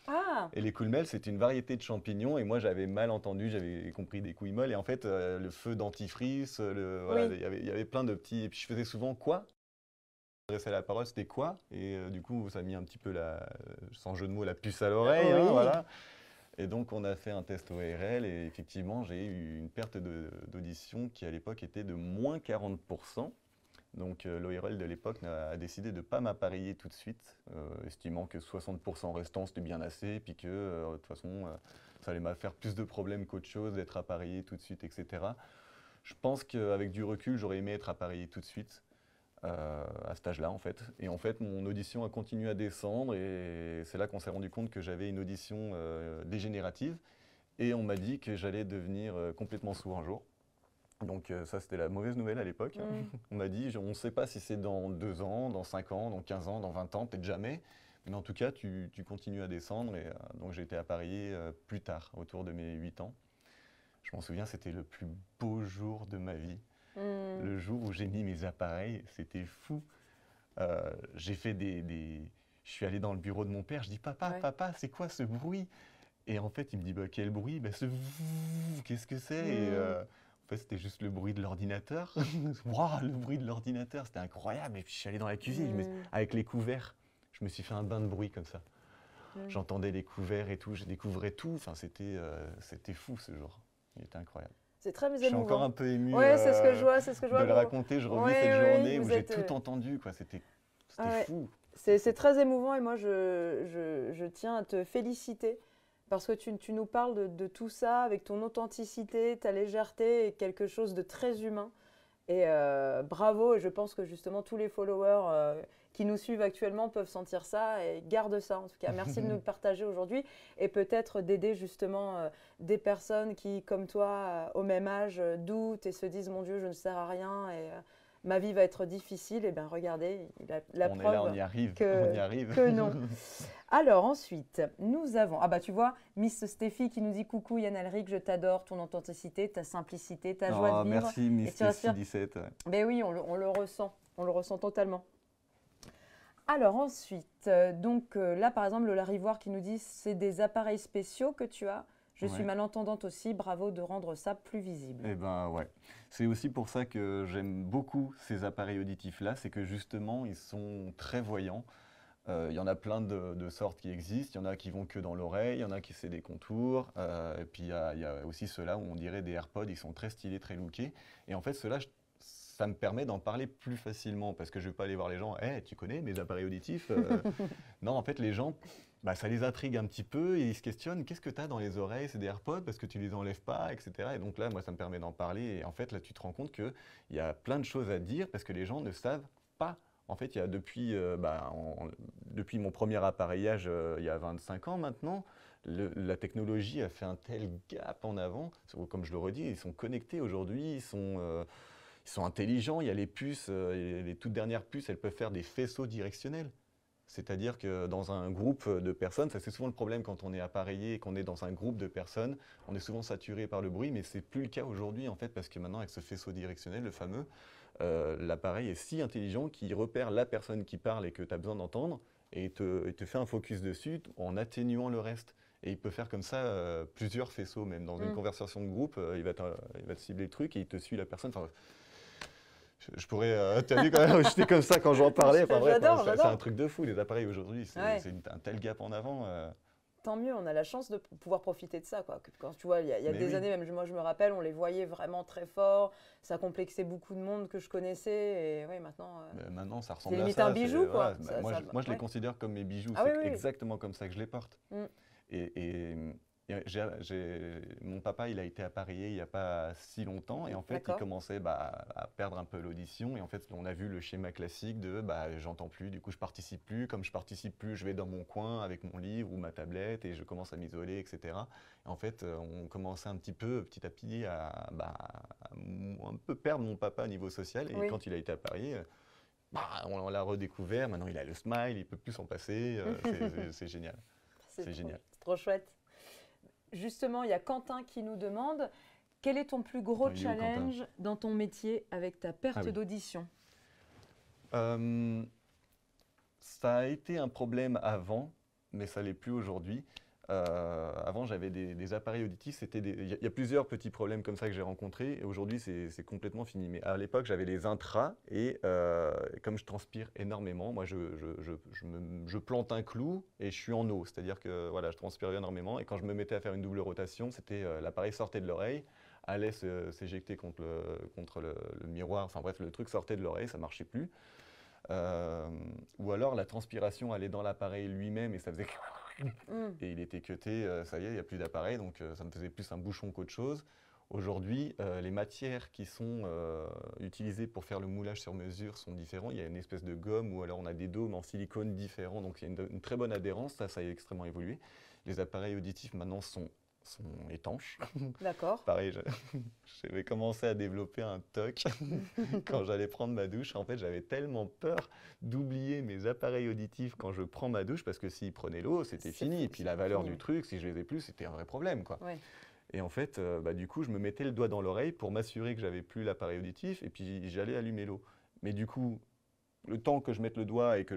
[SPEAKER 1] Ah,
[SPEAKER 2] Et les coulmelles, c'est une variété de champignons. Et moi, j'avais mal entendu, j'avais compris des couilles molles. Et en fait, le feu dentifrice, voilà,
[SPEAKER 1] oui.
[SPEAKER 2] il y avait plein de petits. Et puis, je faisais souvent quoi? Adressais la parole, c'était quoi? Et du coup, ça a mis un petit peu, sans jeu de mots, la puce à l'oreille. Hein,
[SPEAKER 1] Oui.
[SPEAKER 2] voilà. Et donc, on a fait un test ORL. Et effectivement, j'ai eu une perte d'audition qui, à l'époque, était de moins 40%. Donc l'ORL de l'époque a décidé de ne pas m'appareiller tout de suite, estimant que 60% restant c'était bien assez, puis que de toute façon ça allait me faire plus de problèmes qu'autre chose d'être appareillé tout de suite, etc. Je pense qu'avec du recul, j'aurais aimé être appareillé tout de suite à cet âge-là en fait. Et en fait, mon audition a continué à descendre et c'est là qu'on s'est rendu compte que j'avais une audition dégénérative et on m'a dit que j'allais devenir complètement sourd un jour. Donc ça, c'était la mauvaise nouvelle à l'époque. On m'a dit, on ne sait pas si c'est dans 2 ans, dans 5 ans, dans 15 ans, dans 20 ans, peut-être jamais. Mais en tout cas, tu continues à descendre. Et donc j'ai été appareillé plus tard, autour de mes 8 ans. Je m'en souviens, c'était le plus beau jour de ma vie. Le jour où j'ai mis mes appareils, c'était fou. J'ai fait Je suis allé dans le bureau de mon père, je dis, papa,
[SPEAKER 1] Ouais.
[SPEAKER 2] papa, c'est quoi ce bruit? Et en fait, il me dit, bah, quel bruit? Bah, qu'est-ce que c'est? Et, en fait, c'était juste le bruit de l'ordinateur. Waouh, le bruit de l'ordinateur, c'était incroyable. Et puis, je suis allé dans la cuisine avec les couverts. Je me suis fait un bain de bruit comme ça. J'entendais les couverts et tout, je découvrais tout. Enfin, c'était fou ce jour. Il était incroyable.
[SPEAKER 1] C'est très
[SPEAKER 2] Je suis
[SPEAKER 1] émouvant.
[SPEAKER 2] encore un peu ému
[SPEAKER 1] Ouais, c'est ce que je vois, c'est ce que je vois.
[SPEAKER 2] de le
[SPEAKER 1] vous-
[SPEAKER 2] raconter. Je revis
[SPEAKER 1] Ouais,
[SPEAKER 2] cette
[SPEAKER 1] ouais,
[SPEAKER 2] journée
[SPEAKER 1] vous
[SPEAKER 2] où j'ai
[SPEAKER 1] êtes,
[SPEAKER 2] tout entendu. Quoi. C'était
[SPEAKER 1] Ah ouais.
[SPEAKER 2] fou.
[SPEAKER 1] C'est très émouvant et moi je tiens à te féliciter parce que tu nous parles de tout ça avec ton authenticité, ta légèreté et quelque chose de très humain. Et bravo, et je pense que justement tous les followers qui nous suivent actuellement peuvent sentir ça et gardent ça en tout cas. Merci de nous le partager aujourd'hui et peut-être d'aider justement des personnes qui, comme toi, au même âge, doutent et se disent mon Dieu, je ne sers à rien et ma vie va être difficile. Et bien regardez, la
[SPEAKER 2] On est
[SPEAKER 1] preuve
[SPEAKER 2] là, on y arrive.
[SPEAKER 1] que,
[SPEAKER 2] On y arrive.
[SPEAKER 1] que non. Alors ensuite, nous avons, ah bah tu vois, Miss Stéphie qui nous dit coucou Yann Alric, je t'adore, ton authenticité, ta simplicité, ta joie
[SPEAKER 2] Oh,
[SPEAKER 1] de vivre.
[SPEAKER 2] merci, Miss
[SPEAKER 1] tu respires.
[SPEAKER 2] 17.
[SPEAKER 1] Ben oui, on le ressent totalement. Alors ensuite, donc là par exemple, Lola Rivoire qui nous dit c'est des appareils spéciaux que tu as. Je suis
[SPEAKER 2] Ouais.
[SPEAKER 1] malentendante aussi, bravo de rendre ça plus visible.
[SPEAKER 2] Eh ben ouais. C'est aussi pour ça que j'aime beaucoup ces appareils auditifs-là, c'est que justement, ils sont très voyants. Il y en a plein de sortes qui existent, il y en a qui vont que dans l'oreille, il y en a qui c'est des contours, et puis il y a aussi ceux-là où on dirait des AirPods, ils sont très stylés, très lookés. Et en fait, ceux-là, ça me permet d'en parler plus facilement, parce que je ne vais pas aller voir les gens, hey, tu connais mes appareils auditifs? Non, en fait, les gens, bah, ça les intrigue un petit peu, et ils se questionnent, qu'est-ce que tu as dans les oreilles? C'est des AirPods parce que tu les enlèves pas, etc. Et donc là, moi, ça me permet d'en parler, et en fait, là, tu te rends compte qu'il y a plein de choses à dire, parce que les gens ne savent pas En fait, il y a depuis mon premier appareillage, il y a 25 ans maintenant, la technologie a fait un tel gap en avant. Comme je le redis, ils sont connectés aujourd'hui, ils sont intelligents. Il y a les puces, les toutes dernières puces, elles peuvent faire des faisceaux directionnels. C'est-à-dire que dans un groupe de personnes, ça c'est souvent le problème quand on est appareillé et qu'on est dans un groupe de personnes, on est souvent saturé par le bruit, mais c'est plus le cas aujourd'hui en fait, parce que maintenant avec ce faisceau directionnel, le fameux, l'appareil est si intelligent qu'il repère la personne qui parle et que tu as besoin d'entendre, et il te fait un focus dessus en atténuant le reste. Et il peut faire comme ça plusieurs faisceaux, même dans une conversation de groupe, il va te cibler le truc et il te suit la personne. Enfin, je pourrais, tu as vu quand même, j'étais comme ça quand j'en parlais. Enfin, bref, c'est un truc de fou, les appareils aujourd'hui, c'est un tel gap en avant.
[SPEAKER 1] Tant mieux, on a la chance de pouvoir profiter de ça, quoi. Quand tu vois, il y a des années, même moi je me rappelle, on les voyait vraiment très forts, ça complexait beaucoup de monde que je connaissais, et oui, maintenant…
[SPEAKER 2] maintenant, ça ressemble à ça.
[SPEAKER 1] C'est limite un bijou, quoi.
[SPEAKER 2] Moi, je les considère comme mes bijoux, c'est exactement comme ça que je les porte. Et mon papa, il a été appareillé il n'y a pas si longtemps et en fait, il commençait à perdre un peu l'audition et en fait, on a vu le schéma classique de j'entends plus, du coup, je participe plus. Comme je participe plus, je vais dans mon coin avec mon livre ou ma tablette et je commence à m'isoler, etc. Et en fait, on commençait un petit à petit à un peu perdre mon papa au niveau social et quand il a été appareillé, on l'a redécouvert. Maintenant, il a le smile, il peut plus s'en passer. C'est génial. C'est génial.
[SPEAKER 1] C'est trop chouette. Justement, il y a Quentin qui nous demande quel est ton plus gros challenge dans ton métier avec ta perte d'audition?
[SPEAKER 2] Ça a été un problème avant, mais ça ne l'est plus aujourd'hui. Avant, j'avais des appareils auditifs. Il y a plusieurs petits problèmes comme ça que j'ai rencontrés. Et aujourd'hui, c'est complètement fini. Mais à l'époque, j'avais les intras. Et comme je transpire énormément, moi, je plante un clou et je suis en eau. C'est-à-dire que voilà, je transpire énormément. Et quand je me mettais à faire une double rotation, l'appareil sortait de l'oreille, allait s'éjecter contre le miroir. Enfin bref, le truc sortait de l'oreille, ça ne marchait plus. Ou alors, la transpiration allait dans l'appareil lui-même et ça faisait… Et il était cuté, ça y est, il n'y a plus d'appareil, donc ça me faisait plus un bouchon qu'autre chose. Aujourd'hui, les matières qui sont utilisées pour faire le moulage sur mesure sont différentes. Il y a une espèce de gomme ou alors on a des dômes en silicone différents, donc il y a une très bonne adhérence, ça a extrêmement évolué. Les appareils auditifs maintenant sont étanches.
[SPEAKER 1] D'accord.
[SPEAKER 2] Pareil, j'avais commencé à développer un TOC quand j'allais prendre ma douche. En fait, j'avais tellement peur d'oublier mes appareils auditifs quand je prends ma douche parce que s'ils prenaient l'eau, c'était fini. Et puis la valeur du truc, si je les ai plus, c'était un vrai problème, quoi.
[SPEAKER 1] Ouais.
[SPEAKER 2] Et en fait, du coup, je me mettais le doigt dans l'oreille pour m'assurer que j'avais plus l'appareil auditif et puis j'allais allumer l'eau. Mais du coup, le temps que je mette le doigt et que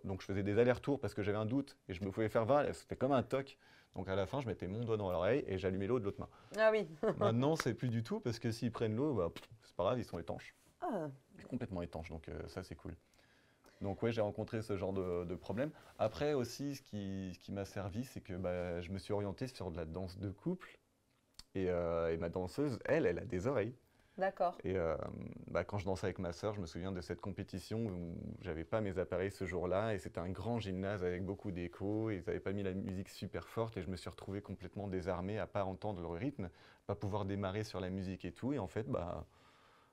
[SPEAKER 2] donc je faisais des allers-retours parce que j'avais un doute et je me pouvais faire 20, c'était comme un TOC. Donc à la fin, je mettais mon doigt dans l'oreille et j'allumais l'eau de l'autre main.
[SPEAKER 1] Ah oui.
[SPEAKER 2] Maintenant, c'est plus du tout parce que s'ils prennent l'eau, c'est pas grave, ils sont étanches.
[SPEAKER 1] Ah.
[SPEAKER 2] Complètement étanches, donc ça c'est cool. Donc ouais, j'ai rencontré ce genre de problème. Après aussi, ce qui m'a servi, c'est que je me suis orienté sur de la danse de couple et ma danseuse, elle a des oreilles.
[SPEAKER 1] D'accord.
[SPEAKER 2] Et quand je dansais avec ma sœur, je me souviens de cette compétition où j'avais pas mes appareils ce jour-là et c'était un grand gymnase avec beaucoup d'écho et ils n'avaient pas mis la musique super forte et je me suis retrouvé complètement désarmé à pas entendre le rythme, pas pouvoir démarrer sur la musique et tout. Et en fait,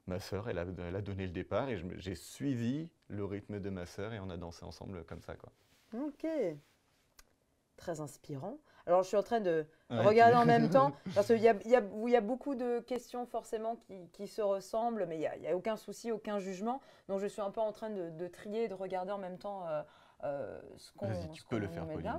[SPEAKER 2] ma sœur, elle a donné le départ et j'ai suivi le rythme de ma sœur et on a dansé ensemble comme ça, quoi.
[SPEAKER 1] Ok. Très inspirant. Alors, je suis en train de regarder en même temps, parce qu'il y a beaucoup de questions forcément qui se ressemblent, mais il n'y a aucun souci, aucun jugement. Donc, je suis un peu en train de trier, de regarder en même temps ce qu'on…
[SPEAKER 2] Vas-y, tu peux le faire, Pauline.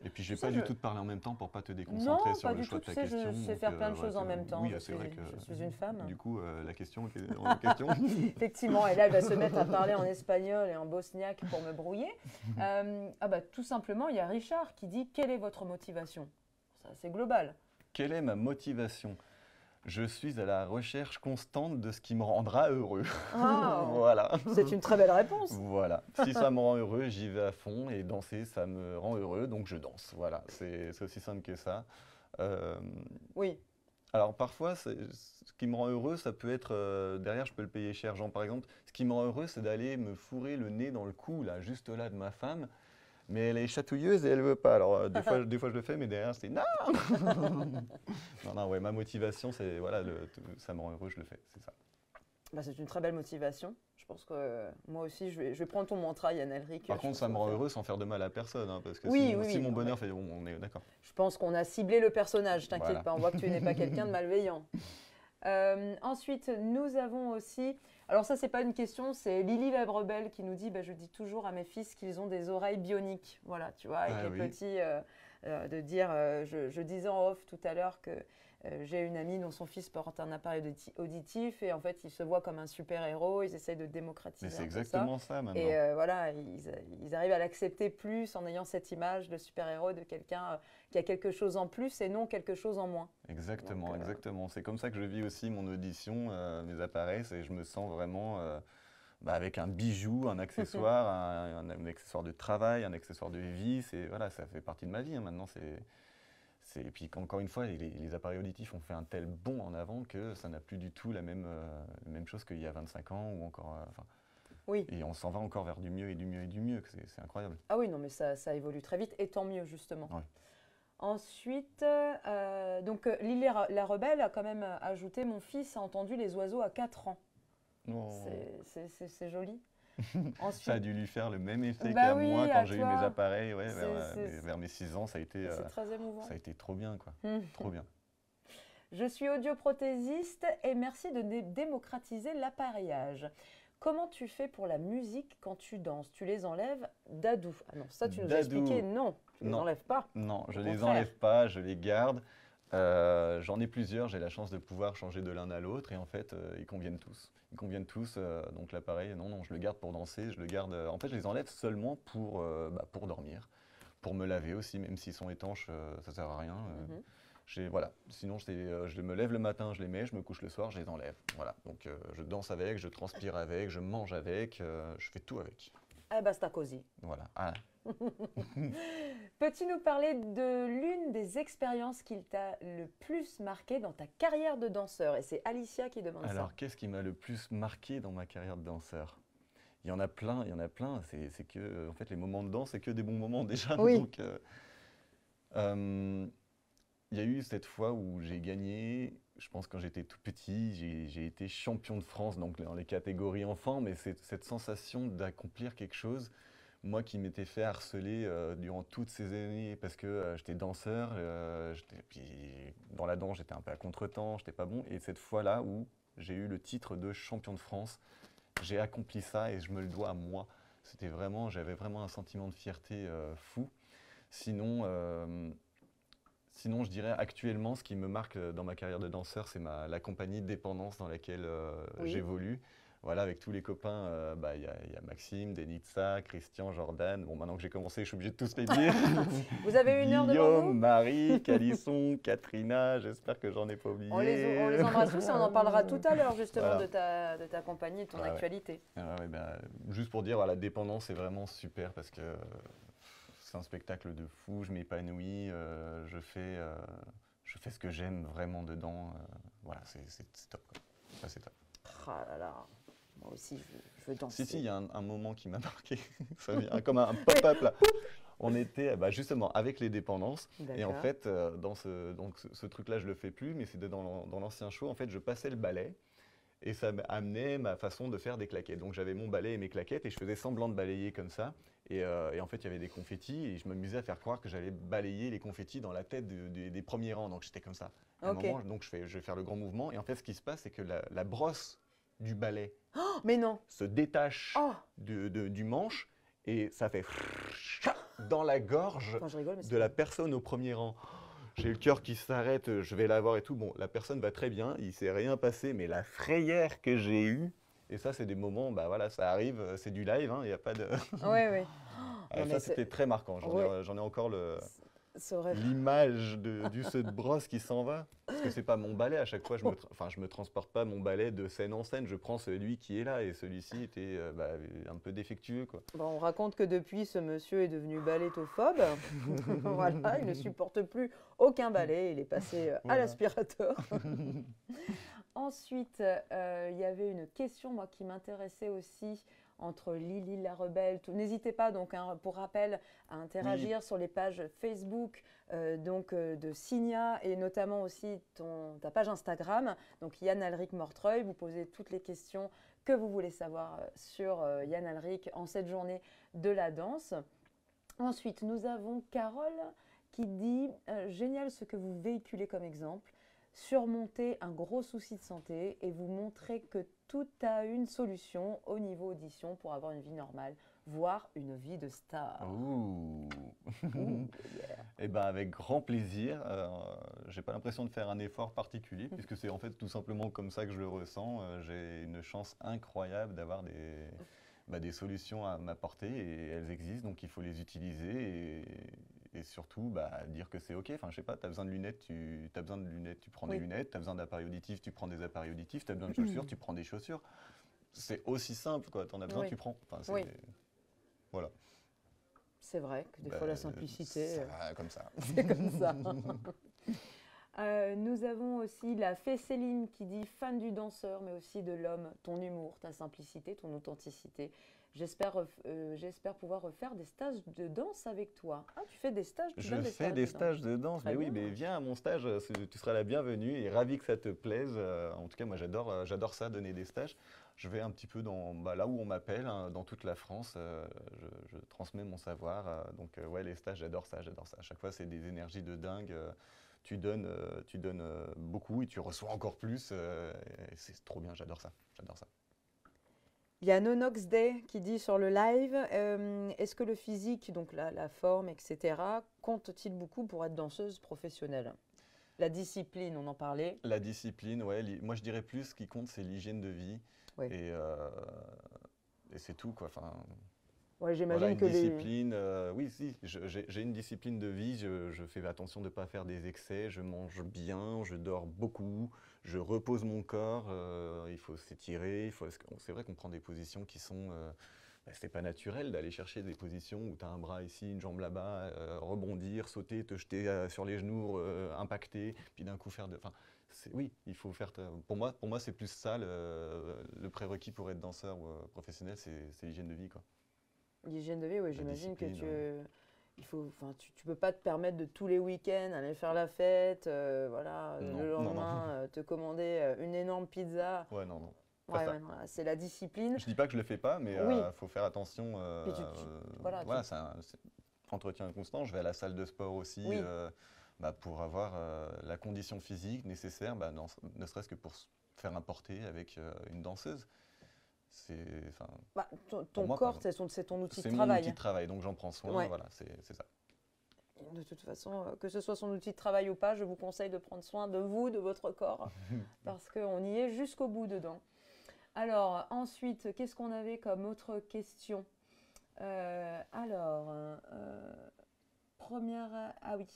[SPEAKER 2] Et puis, je ne vais pas du tout te parler en même temps pour ne pas te déconcentrer sur le choix de ta question.
[SPEAKER 1] Non, pas du tout, je sais faire plein de choses en même temps.
[SPEAKER 2] Oui, c'est vrai que
[SPEAKER 1] je suis une femme.
[SPEAKER 2] Du coup, la question…
[SPEAKER 1] Effectivement, et là, elle va se mettre à parler en espagnol et en bosniaque pour me brouiller. Tout simplement, il y a Richard qui dit « Quelle est votre motivation ?» Ça, c'est global.
[SPEAKER 2] Quelle est ma motivation ? Je suis à la recherche constante de ce qui me rendra heureux.
[SPEAKER 1] Oh,
[SPEAKER 2] voilà.
[SPEAKER 1] C'est une très belle réponse.
[SPEAKER 2] Voilà. Si ça me rend heureux, j'y vais à fond et danser, ça me rend heureux, donc je danse. Voilà, c'est aussi simple que ça.
[SPEAKER 1] Oui.
[SPEAKER 2] Alors parfois, ce qui me rend heureux, ça peut être… derrière, je peux le payer cher. Genre par exemple, ce qui me rend heureux, c'est d'aller me fourrer le nez dans le cou, là, juste là de ma femme. Mais elle est chatouilleuse et elle veut pas. Alors des fois je le fais, mais derrière c'est non. Non, ouais, ma motivation c'est voilà, ça me rend heureux, je le fais, c'est ça.
[SPEAKER 1] Bah, c'est une très belle motivation. Je pense que moi aussi, je vais prendre ton mantra, Yann Elric.
[SPEAKER 2] Par
[SPEAKER 1] Je
[SPEAKER 2] contre,
[SPEAKER 1] pense
[SPEAKER 2] ça
[SPEAKER 1] qu'on
[SPEAKER 2] me
[SPEAKER 1] va
[SPEAKER 2] rend
[SPEAKER 1] faire.
[SPEAKER 2] heureux sans faire de mal à personne, hein, parce que
[SPEAKER 1] Oui, oui,
[SPEAKER 2] si
[SPEAKER 1] oui.
[SPEAKER 2] mon
[SPEAKER 1] Non, mais
[SPEAKER 2] bonheur fait, bon, on est d'accord.
[SPEAKER 1] je pense qu'on a ciblé le personnage, t'inquiète
[SPEAKER 2] Voilà.
[SPEAKER 1] pas, on voit que tu n'es pas quelqu'un de malveillant. Ensuite, nous avons aussi, alors ça c'est pas une question, c'est Lily la Rebelle qui nous dit, bah, je dis toujours à mes fils qu'ils ont des oreilles bioniques. Voilà, tu vois, avec
[SPEAKER 2] Ah
[SPEAKER 1] les
[SPEAKER 2] oui.
[SPEAKER 1] petits, de dire, je disais en off tout à l'heure que j'ai une amie dont son fils porte un appareil auditif et en fait il se voit comme un super-héros, ils essayent de
[SPEAKER 2] Mais
[SPEAKER 1] démocratiser
[SPEAKER 2] c'est
[SPEAKER 1] un peu ça.
[SPEAKER 2] exactement ça maintenant.
[SPEAKER 1] Et voilà, ils arrivent à l'accepter plus en ayant cette image de super-héros, de quelqu'un qui a quelque chose en plus et non quelque chose en moins.
[SPEAKER 2] Exactement,
[SPEAKER 1] Donc,
[SPEAKER 2] exactement. C'est comme ça que je vis aussi mon audition, mes appareils. Je me sens vraiment avec un bijou, un accessoire, un accessoire de travail, un accessoire de vie. Voilà, ça fait partie de ma vie hein, maintenant. Et puis encore une fois, les appareils auditifs ont fait un tel bond en avant que ça n'a plus du tout la même chose qu'il y a 25 ans ou encore.
[SPEAKER 1] Oui.
[SPEAKER 2] Et on s'en va encore vers du mieux et du mieux et du mieux. C'est incroyable.
[SPEAKER 1] Ah oui, non, mais ça évolue très vite et tant mieux justement.
[SPEAKER 2] Ouais.
[SPEAKER 1] Ensuite, Lily la Rebelle a quand même ajouté, mon fils a entendu les oiseaux à 4 ans.
[SPEAKER 2] Oh.
[SPEAKER 1] C'est joli. Ensuite,
[SPEAKER 2] Ça a dû lui faire le même effet
[SPEAKER 1] Bah
[SPEAKER 2] qu'à
[SPEAKER 1] oui,
[SPEAKER 2] moi
[SPEAKER 1] à
[SPEAKER 2] quand j'ai eu
[SPEAKER 1] toi.
[SPEAKER 2] mes appareils, ouais,
[SPEAKER 1] C'est-
[SPEAKER 2] vers mes 6 ans,
[SPEAKER 1] c'est très émouvant.
[SPEAKER 2] ça a été trop bien, quoi.
[SPEAKER 1] Hmm.
[SPEAKER 2] Trop bien.
[SPEAKER 1] Je suis audioprothésiste et merci de démocratiser l'appareillage. Comment tu fais pour la musique quand tu danses? Tu les enlèves d'adou? Ah non, ça tu nous as
[SPEAKER 2] Dadou.
[SPEAKER 1] expliqué, non, tu les
[SPEAKER 2] Non.
[SPEAKER 1] enlèves pas.
[SPEAKER 2] Non, je
[SPEAKER 1] Au
[SPEAKER 2] les
[SPEAKER 1] contraire.
[SPEAKER 2] enlève pas, je les garde. J'en ai plusieurs, j'ai la chance de pouvoir changer de l'un à l'autre et en fait, ils conviennent tous. Ils conviennent tous, donc l'appareil, non, je le garde pour danser, je le garde. En fait, je les enlève seulement pour dormir, pour me laver aussi, même s'ils sont étanches, ça sert à rien.
[SPEAKER 1] Mhm.
[SPEAKER 2] Voilà. Sinon, je me lève le matin, je les mets, je me couche le soir, je les enlève. Voilà. Donc, je danse avec, je transpire avec, je mange avec, je fais tout avec.
[SPEAKER 1] Eh ben, c'est cosy.
[SPEAKER 2] Voilà. Ah,
[SPEAKER 1] Peux-tu nous parler de l'une des expériences qui t'a le plus marqué dans ta carrière de danseur? Et c'est Alicia qui demande
[SPEAKER 2] alors,
[SPEAKER 1] ça.
[SPEAKER 2] qu'est-ce qui m'a le plus marqué dans ma carrière de danseur? Il y en a plein, il y en a plein. C'est que, en fait, les moments de danse, c'est que des bons moments déjà.
[SPEAKER 1] Oui.
[SPEAKER 2] Donc, il y a eu cette fois où j'ai gagné, je pense quand j'étais tout petit, j'ai été champion de France donc dans les catégories enfants, mais c'est cette sensation d'accomplir quelque chose, moi qui m'étais fait harceler durant toutes ces années parce que j'étais danseur, puis dans la danse j'étais un peu à contretemps, j'étais pas bon, et cette fois-là où j'ai eu le titre de champion de France, j'ai accompli ça et je me le dois à moi. J'avais vraiment un sentiment de fierté fou. Sinon, Sinon, je dirais actuellement, ce qui me marque dans ma carrière de danseur, c'est la compagnie de dépendance dans laquelle
[SPEAKER 1] Oui.
[SPEAKER 2] j'évolue. Voilà, avec tous les copains, il y a Maxime, Denitsa, Christian, Jordan. Bon, maintenant que j'ai commencé, je suis obligé de tous les dire.
[SPEAKER 1] Vous avez une heure devant
[SPEAKER 2] Guillaume,
[SPEAKER 1] vous?
[SPEAKER 2] Marie, Calisson, Katrina, j'espère que j'en ai pas oublié.
[SPEAKER 1] On les embrasse tous et on en parlera tout à l'heure justement
[SPEAKER 2] Voilà.
[SPEAKER 1] de ta compagnie, de ton
[SPEAKER 2] Ouais, ouais.
[SPEAKER 1] actualité.
[SPEAKER 2] Juste pour dire, voilà, dépendance, c'est vraiment super parce que c'est un spectacle de fou, je m'épanouis, je fais ce que j'aime vraiment dedans. Voilà, c'est top, quoi. Ça, c'est top.
[SPEAKER 1] Ah là là, moi aussi je veux danser.
[SPEAKER 2] Si, il y a un moment qui m'a marqué, ça vient comme un pop-up là. On était justement avec les dépendances et en
[SPEAKER 1] D'accord.
[SPEAKER 2] fait, ce truc-là, je le fais plus, mais c'était dans l'ancien show, en fait, je passais le balai. Et ça amenait ma façon de faire des claquettes. Donc j'avais mon balai et mes claquettes et je faisais semblant de balayer comme ça. Et en fait, il y avait des confettis et je m'amusais à faire croire que j'allais balayer les confettis dans la tête des premiers rangs. Donc j'étais comme ça. À un
[SPEAKER 1] Ok.
[SPEAKER 2] moment, donc je vais faire le grand mouvement. Et en fait, ce qui se passe, c'est que la brosse du balai
[SPEAKER 1] Oh, mais non.
[SPEAKER 2] se détache
[SPEAKER 1] Oh,
[SPEAKER 2] du manche et ça fait dans la gorge
[SPEAKER 1] enfin, je rigole, mais
[SPEAKER 2] de la personne au premier rang. J'ai le cœur qui s'arrête, je vais la voir et tout. Bon, la personne va très bien, il s'est rien passé, mais la frayeur que j'ai eue, et ça, c'est des moments, voilà, ça arrive, c'est du live, il n'y a pas de.
[SPEAKER 1] Ouais, ouais.
[SPEAKER 2] Ah,
[SPEAKER 1] Non, mais
[SPEAKER 2] ça, c'était très marquant.
[SPEAKER 1] Ouais.
[SPEAKER 2] J'en ai encore
[SPEAKER 1] Ça aurait-
[SPEAKER 2] l'image du ce de brosse qui s'en va. Parce que c'est pas mon balai, à chaque fois, je me transporte pas mon balai de scène en scène, je prends celui qui est là, et celui-ci était un peu défectueux, quoi.
[SPEAKER 1] Bon, on raconte que depuis, ce monsieur est devenu balletophobe. Voilà, il ne supporte plus aucun ballet, il est passé à
[SPEAKER 2] Voilà.
[SPEAKER 1] l'aspirateur. Ensuite, il y avait une question, moi, qui m'intéressait aussi entre Lily la Rebelle. N'hésitez pas, donc, hein, pour rappel, à interagir sur les pages Facebook de Signia et notamment aussi ta page Instagram, donc Yann Alric Mortreuil. Vous posez toutes les questions que vous voulez savoir sur Yann Alric en cette journée de la danse. Ensuite, nous avons Carole qui dit génial ce que vous véhiculez comme exemple. Surmonter un gros souci de santé et vous montrer que tout a une solution au niveau audition pour avoir une vie normale, voire une vie de star.
[SPEAKER 2] Ouh.
[SPEAKER 1] Ouh, yeah.
[SPEAKER 2] Eh ben avec grand plaisir. J'ai pas l'impression de faire un effort particulier puisque c'est en fait tout simplement comme ça que je le ressens. J'ai une chance incroyable d'avoir des solutions à m'apporter et elles existent, donc il faut les utiliser et surtout dire que c'est OK. Enfin, je sais pas, tu as besoin de lunettes, tu prends des lunettes, tu as besoin d'appareils auditifs, tu prends des appareils auditifs, tu as besoin de chaussures, tu prends des chaussures. C'est aussi simple, quoi. Tu en as besoin, tu prends. Enfin, voilà.
[SPEAKER 1] C'est vrai que des fois la simplicité.
[SPEAKER 2] Ça va comme ça.
[SPEAKER 1] C'est comme ça. Nous avons aussi la fée Céline qui dit fan du danseur, mais aussi de l'homme, ton humour, ta simplicité, ton authenticité. J'espère pouvoir refaire des stages de danse avec toi. Ah, tu fais des stages
[SPEAKER 2] Je fais des stages de danse, mais oui, mais viens à mon stage, tu seras la bienvenue et ravi que ça te plaise. En tout cas, moi j'adore ça, donner des stages. Je vais un petit peu là où on m'appelle, hein, dans toute la France. Je transmets mon savoir. Donc ouais, les stages, j'adore ça, j'adore ça. À chaque fois, c'est des énergies de dingue. Tu donnes beaucoup et tu reçois encore plus. Et c'est trop bien, j'adore ça, j'adore ça.
[SPEAKER 1] Il y a Nonox Day qui dit sur le live, est-ce que le physique, donc la forme, etc., compte-t-il beaucoup pour être danseuse professionnelle? La discipline, on en parlait.
[SPEAKER 2] La discipline, ouais. Moi, je dirais plus ce qui compte, c'est l'hygiène de vie.
[SPEAKER 1] Oui.
[SPEAKER 2] Et c'est tout, quoi. Enfin,
[SPEAKER 1] ouais, j'imagine
[SPEAKER 2] voilà, une
[SPEAKER 1] que
[SPEAKER 2] discipline, oui, si, j'ai une discipline de vie, je fais attention de ne pas faire des excès, je mange bien, je dors beaucoup, je repose mon corps, il faut s'étirer, c'est vrai qu'on prend des positions qui sont, c'est pas naturel d'aller chercher des positions où tu as un bras ici, une jambe là-bas, rebondir, sauter, te jeter sur les genoux, impacter, puis d'un coup faire de... Enfin, oui, il faut faire... Pour moi c'est plus ça, le prérequis pour être danseur professionnel, c'est l'hygiène de vie, quoi.
[SPEAKER 1] L'hygiène de vie, oui, j'imagine que tu peux pas te permettre de tous les week-ends aller faire la fête, voilà, le lendemain te commander une énorme pizza.
[SPEAKER 2] Ouais, non.
[SPEAKER 1] Ouais, c'est la discipline.
[SPEAKER 2] Je dis pas que je le fais pas, mais il faut faire attention.
[SPEAKER 1] Voilà,
[SPEAKER 2] c'est un entretien constant. Je vais à la salle de sport aussi pour avoir la condition physique nécessaire, ne serait-ce que pour faire un porté avec une danseuse.
[SPEAKER 1] Ton corps, c'est ton outil de travail.
[SPEAKER 2] C'est mon outil de travail, donc j'en prends soin, voilà, c'est ça.
[SPEAKER 1] De toute façon, que ce soit son outil de travail ou pas, je vous conseille de prendre soin de vous, de votre corps, parce qu'on y est jusqu'au bout dedans. Alors, ensuite, qu'est-ce qu'on avait comme autre question? Première... Ah oui.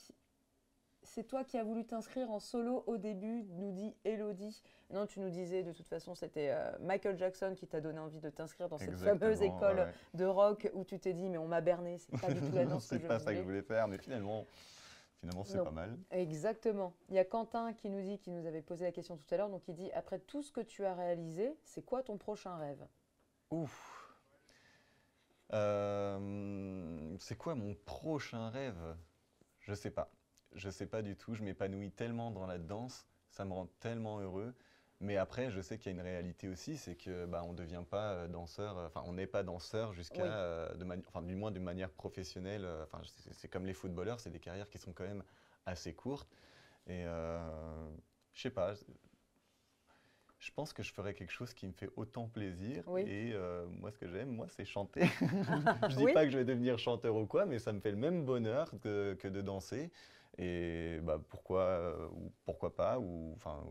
[SPEAKER 1] C'est toi qui as voulu t'inscrire en solo au début, nous dit Elodie. Non, tu nous disais, de toute façon, c'était Michael Jackson qui t'a donné envie de t'inscrire dans cette fameuse école de rock où tu t'es dit, mais on m'a berné, c'est pas du tout la danse que je voulais.
[SPEAKER 2] C'est pas ça que je voulais faire, mais finalement c'est pas mal.
[SPEAKER 1] Exactement. Il y a Quentin qui nous avait posé la question tout à l'heure, donc il dit, après tout ce que tu as réalisé, c'est quoi ton prochain rêve?
[SPEAKER 2] Ouf. C'est quoi mon prochain rêve? Je sais pas. Je sais pas du tout, je m'épanouis tellement dans la danse, ça me rend tellement heureux. Mais après, je sais qu'il y a une réalité aussi, c'est que on ne devient pas danseur, enfin on n'est pas danseur jusqu'à, du moins d'une manière professionnelle. C'est comme les footballeurs, c'est des carrières qui sont quand même assez courtes. Et je sais pas, je pense que je ferais quelque chose qui me fait autant plaisir.
[SPEAKER 1] Oui.
[SPEAKER 2] Et moi, ce que j'aime, c'est chanter. Je dis pas que je vais devenir chanteur ou quoi, mais ça me fait le même bonheur que de danser. Et pourquoi pas,